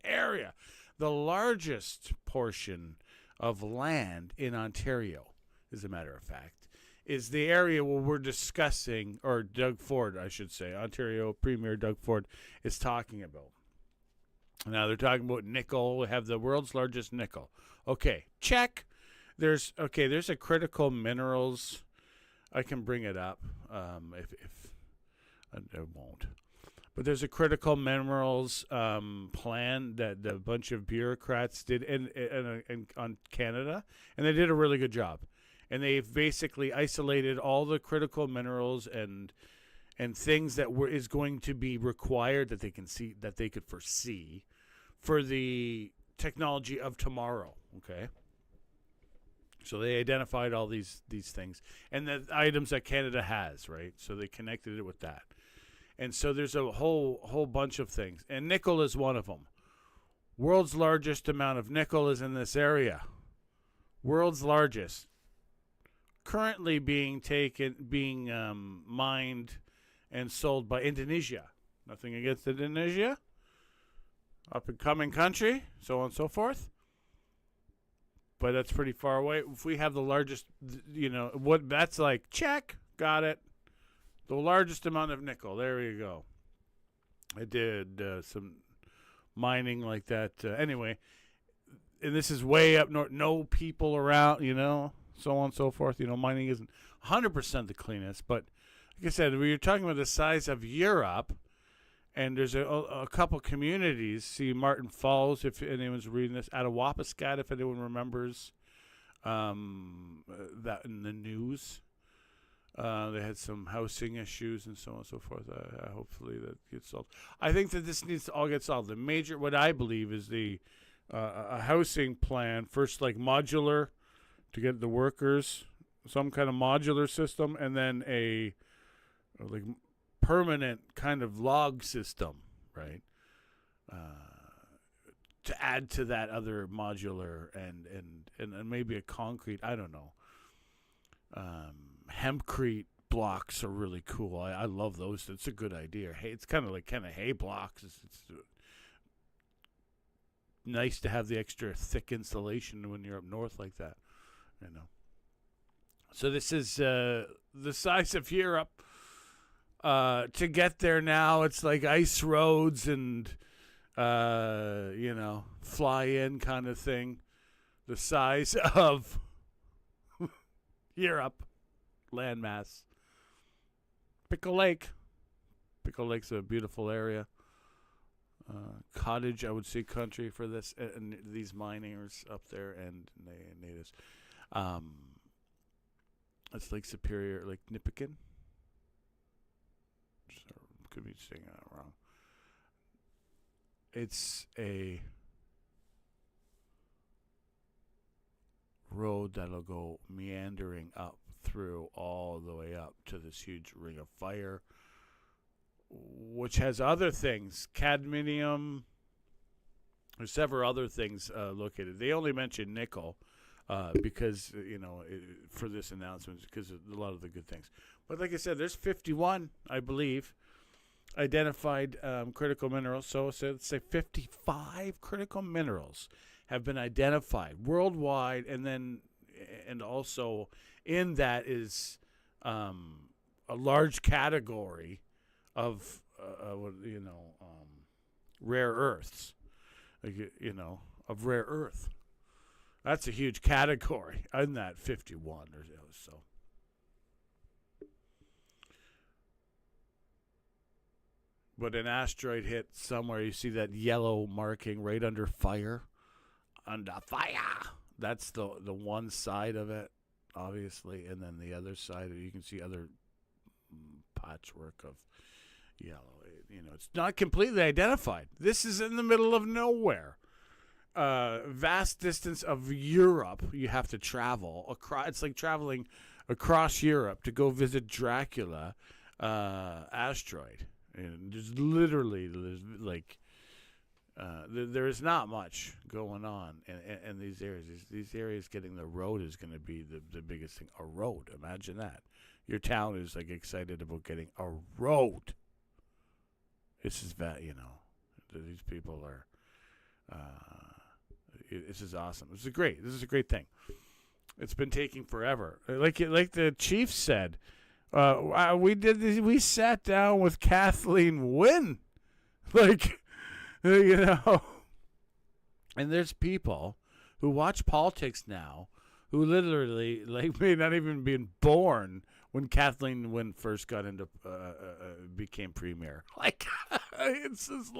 area. The largest portion of land in Ontario, as a matter of fact, is the area where we're discussing, or Doug Ford, I should say, Ontario Premier Doug Ford is talking about. Now they're talking about nickel. We have the world's largest nickel. Okay, check. There's a critical minerals. I can bring it up if I won't. But there's a critical minerals plan that a bunch of bureaucrats did in on Canada, and they did a really good job. And they've basically isolated all the critical minerals and things that is going to be required that they could foresee for the technology of tomorrow. Okay. So they identified all these things and the items that Canada has, right? So they connected it with that. And so there's a whole bunch of things. And nickel is one of them. World's largest amount of nickel is in this area. World's largest. Currently being mined and sold by Indonesia. Nothing against Indonesia. Up and coming country, so on and so forth. But that's pretty far away. If we have the largest, what that's like, check, got it. The largest amount of nickel. There you go. I did some mining like that. Anyway, and this is way up north. No people around, so on and so forth. Mining isn't 100% the cleanest. But like I said, we were talking about the size of Europe, and there's a couple communities. See Marten Falls, if anyone's reading this. Achneepineskum, if anyone remembers that in the news. They had some housing issues and so on and so forth. Hopefully that gets solved. I think that this needs to all get solved. The major, what I believe is a housing plan, first like modular to get the workers, some kind of modular system, and then a like permanent kind of log system, right? To add to that other modular and maybe a concrete, I don't know. hempcrete blocks are really cool. I love those. It's a good idea. Hey, it's kind of hay blocks. It's nice to have the extra thick insulation when you're up north like that, So this is the size of Europe. To get there now, it's like ice roads and, fly in kind of thing. The size of Europe landmass. Pickle Lake. Pickle Lake's a beautiful area. Cottage, I would say, country for this and these miners up there and natives. It's Lake Superior, Lake Nipigon. So, could be saying that wrong. It's a road that'll go meandering up through all the way up to this huge ring of fire, which has other things, cadmium. There's several other things located. They only mention nickel because, for this announcement, because of a lot of the good things. But like I said, there's 51, I believe, identified critical minerals. So let's say 55 critical minerals have been identified worldwide, and also in that is a large category of rare earths, of rare earth. That's a huge category in that 51 or so. But an asteroid hit somewhere, you see that yellow marking right under fire. Under fire. That's the one side of it, obviously, and then the other side, you can see other patchwork of yellow. It's not completely identified. This is in the middle of nowhere. Vast distance of Europe you have to travel across. It's like traveling across Europe to go visit Dracula asteroid. And there is not much going on in these areas. These areas, getting the road is going to be the biggest thing. A road, imagine that. Your town is excited about getting a road. This is that, these people are. This is awesome. This is a great thing. It's been taking forever. Like the chief said. We sat down with Kathleen Wynne, and there's people who watch politics now who literally may not even been born when Kathleen Wynne first got into became premier. It's just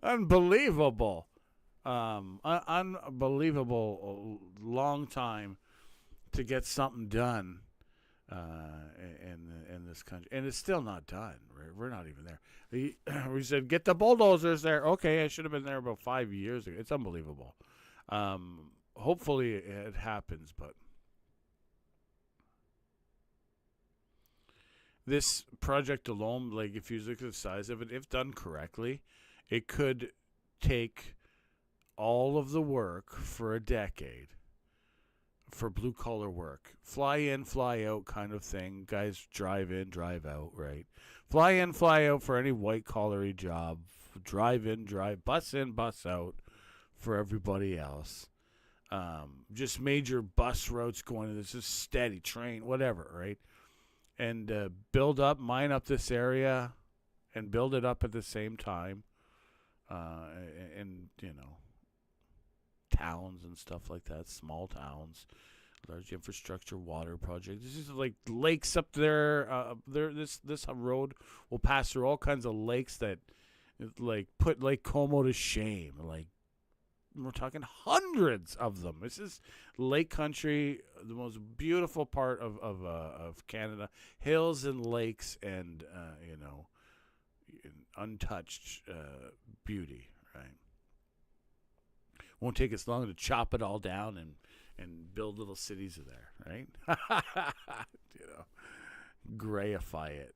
unbelievable, unbelievable long time to get something done. In this country, and it's still not done. We're not even there. We said get the bulldozers there. Okay, I should have been there about 5 years ago. It's unbelievable. Hopefully it happens, but this project alone, if you look at the size of it, if done correctly, it could take all of the work for a decade. For blue collar work, fly in, fly out kind of thing. Guys drive in, drive out, right? Fly in, fly out for any white collar job. Drive in, bus in, bus out for everybody else. Just major bus routes going. This is steady train, whatever, right? And mine up this area, and build it up at the same time. And towns and stuff like that, small towns, large infrastructure, water projects. This is like lakes up there. This road will pass through all kinds of lakes that put Lake Como to shame. We're talking hundreds of them. This is lake country, the most beautiful part of Canada. Hills and lakes and untouched beauty, right? Won't take us long to chop it all down and build little cities there, right? Grayify it.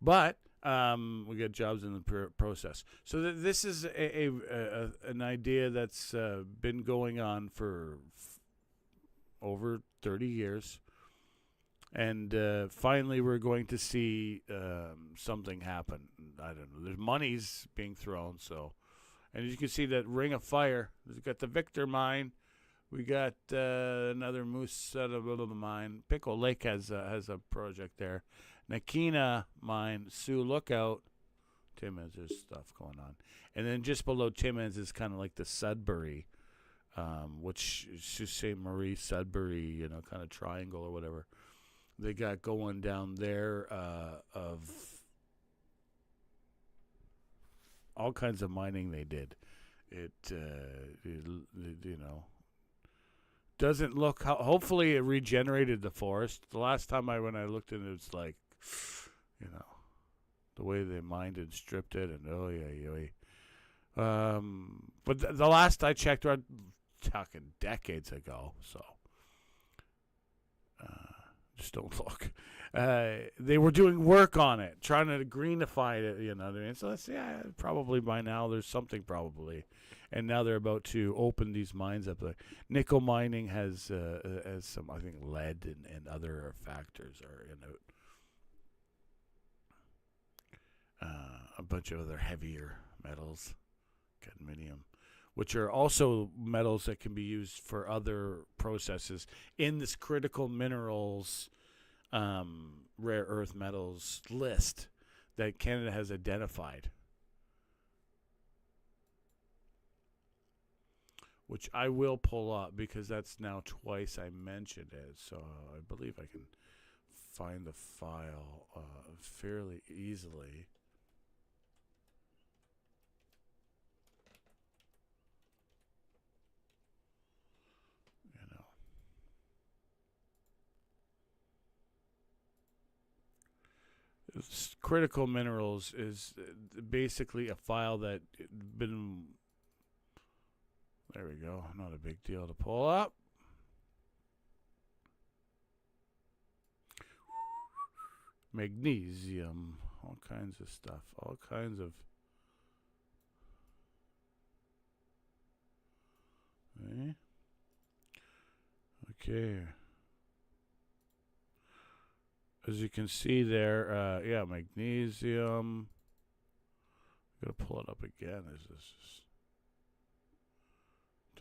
But we got jobs in the process. So this is an idea that's been going on for over 30 years. And finally, we're going to see something happen. I don't know. There's money's being thrown, so. And as you can see, that Ring of Fire. We've got the Victor mine. We got another Moose mine. Pickle Lake has a project there. Nakina mine, Sioux Lookout. Timmins, there's stuff going on. And then just below Timmins is kind of like the Sudbury, which is just St. Marie, Sudbury, kind of triangle or whatever. They got going down there of all kinds of mining they did. It doesn't look. Hopefully, it regenerated the forest. The last time when I looked at it, it's like, the way they mined and stripped it, and but the last I checked, we're talking decades ago. So, just don't look. They were doing work on it, trying to greenify it. You know what I mean? So probably by now there's something probably. And now they're about to open these mines up. Nickel mining has some, I think, lead and other factors are in it. A bunch of other heavier metals, cadmium, which are also metals that can be used for other processes in this critical minerals, rare earth metals list that Canada has identified. Which I will pull up because that's now twice I mentioned it. So I believe I can find the file fairly easily. Critical minerals is basically a file that been. There we go. Not a big deal to pull up. Magnesium. All kinds of stuff. All kinds of. Okay. As you can see there, magnesium. I'm going to pull it up again. Is this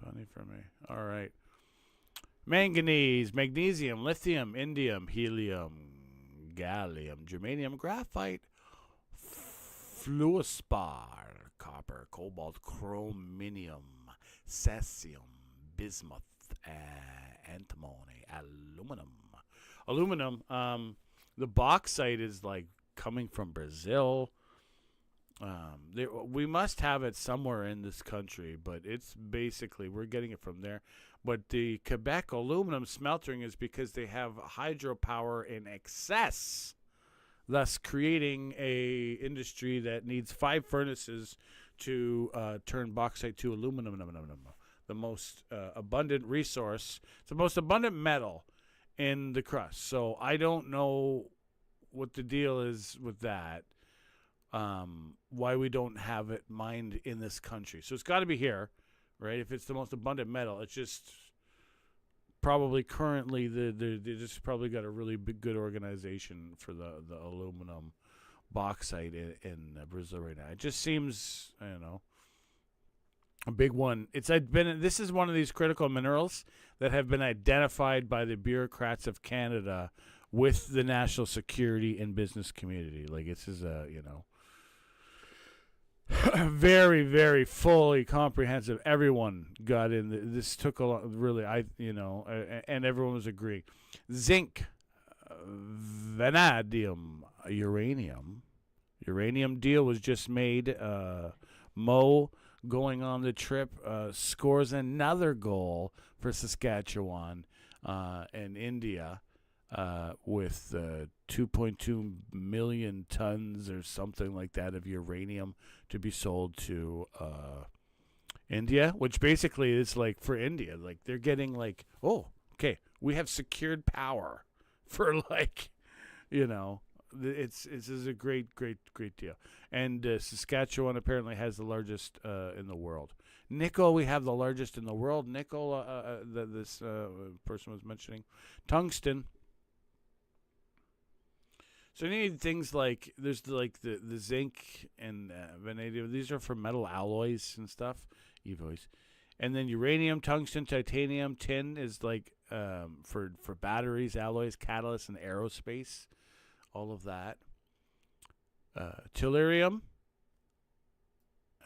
tiny for me? All right. Manganese, magnesium, lithium, indium, helium, gallium, germanium, graphite, fluorspar, copper, cobalt, chromium, cesium, bismuth, antimony, aluminum. The bauxite is like coming from Brazil. We must have it somewhere in this country, but it's basically we're getting it from there. But the Quebec aluminum smelting is because they have hydropower in excess, thus creating a industry that needs 5 furnaces to turn bauxite to aluminum. The most abundant resource. It's the most abundant metal in the crust. So I don't know what the deal is with that. Why we don't have it mined in this country. So it's got to be here, right? If it's the most abundant metal, it's just probably currently they just probably got a really good organization for the aluminum bauxite in Brazil right now. It just seems, a big one. This is one of these critical minerals that have been identified by the bureaucrats of Canada with the national security and business community. Like this is very, very fully comprehensive. Everyone got in. This took a lot, really. And everyone was agreeing. Zinc, vanadium, uranium. Uranium deal was just made. Mo going on the trip scores another goal for Saskatchewan and India. With 2.2 million tons or something like that of uranium to be sold to India, which basically is like for India, like they're getting like, oh, okay, we have secured power for this is a great deal. And Saskatchewan apparently has the largest in the world. Nickel, we have the largest in the world. Nickel, this person was mentioning. Tungsten. So you need things like there's the zinc and vanadium. These are for metal alloys and stuff, evoids. And then uranium, tungsten, titanium, tin is like for batteries, alloys, catalysts, and aerospace. All of that. Tellurium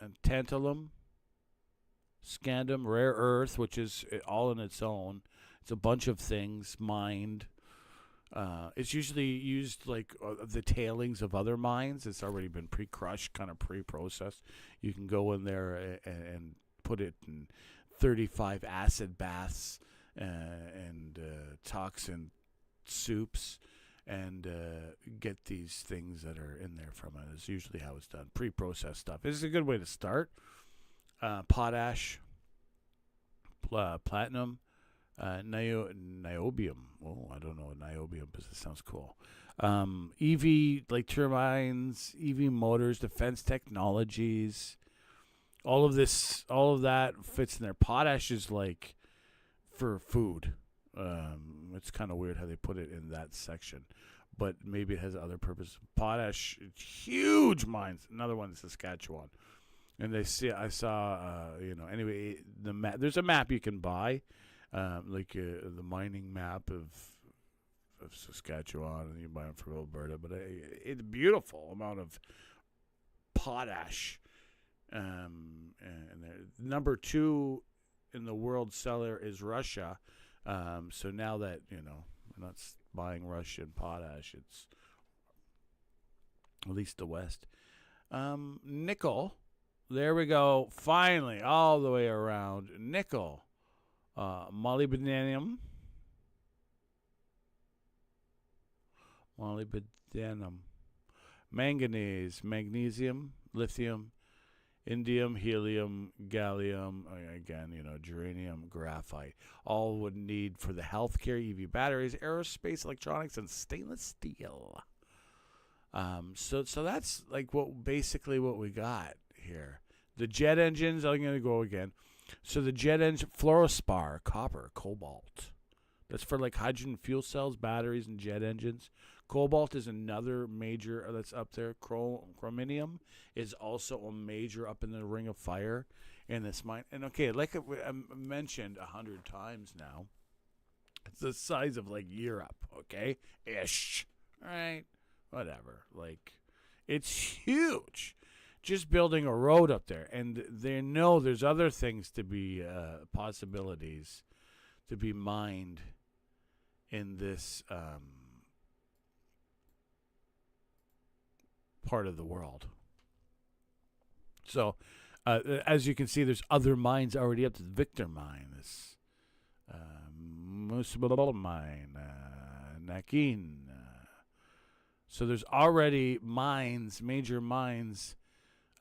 and tantalum, scandium, rare earth, which is all in its own. It's a bunch of things mined. It's usually used like the tailings of other mines. It's already been pre-crushed, kind of pre-processed. You can go in there and put it in 35 acid baths and toxin soups and get these things that are in there from it. It's usually how it's done. Pre-processed stuff. This is a good way to start. Potash, platinum, niobium. Oh, I don't know what niobium is. It sounds cool. EV, like turbines, EV motors, defense technologies. All of that fits in there. Potash is like for food. It's kind of weird how they put it in that section, but maybe it has other purpose. Potash, huge mines. Another one in Saskatchewan, and I saw, anyway, there's a map you can buy, like the mining map of Saskatchewan, and you buy them from Alberta, but it's a beautiful amount of potash. And number 2 in the world seller is Russia. So now that we're not buying Russian potash, it's at least the West. Nickel, there we go. Finally, all the way around. Nickel, molybdenum, manganese, magnesium, lithium, indium, helium, gallium, again, germanium, graphite, all would need for the healthcare, EV batteries, aerospace, electronics, and stainless steel. So that's like basically what we got here. The jet engines, I'm going to go again. So the jet engine, fluorspar, copper, cobalt. That's for like hydrogen fuel cells, batteries, and jet engines. Cobalt is another major that's up there. Chromium is also a major up in the Ring of Fire in this mine. And okay, like I mentioned 100 times now, it's the size of like Europe, okay? Ish. All right? Whatever. Like, it's huge. Just building a road up there. And they know there's other things to be possibilities to be mined in this part of the world. So, as you can see, there's other mines already up to the Victor mine, this Musabal mine, Nakin. So there's already mines, major mines,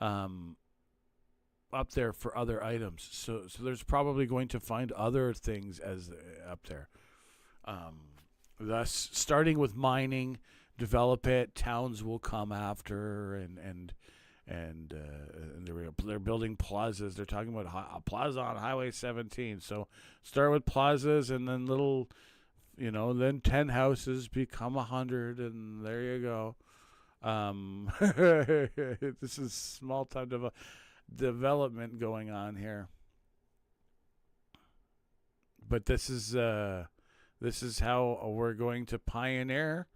up there for other items. So there's probably going to find other things as up there. Thus, starting with mining, develop it. Towns will come after, and they're building plazas. They're talking about a plaza on Highway 17. So start with plazas, and then little, then 10 houses become 100, and there you go. This is small time development going on here, but this is how we're going to pioneer.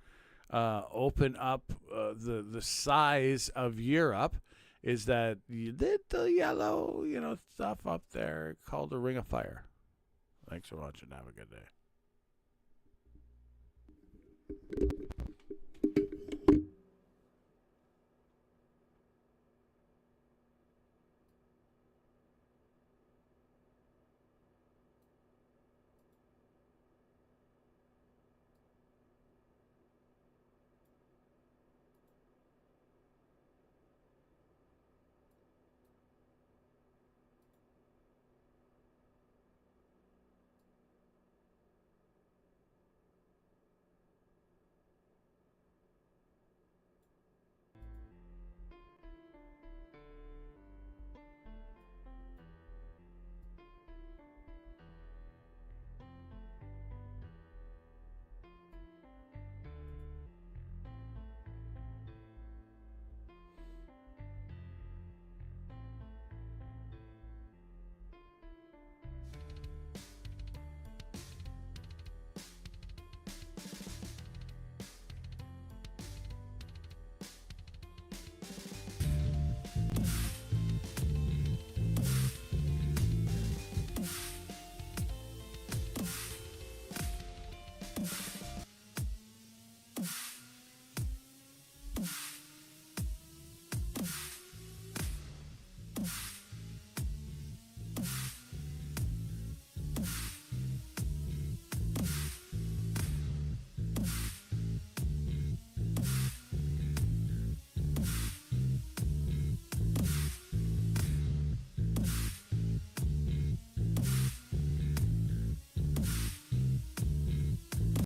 Open up the size of Europe is that little yellow, stuff up there called the Ring of Fire. Thanks for watching. Have a good day.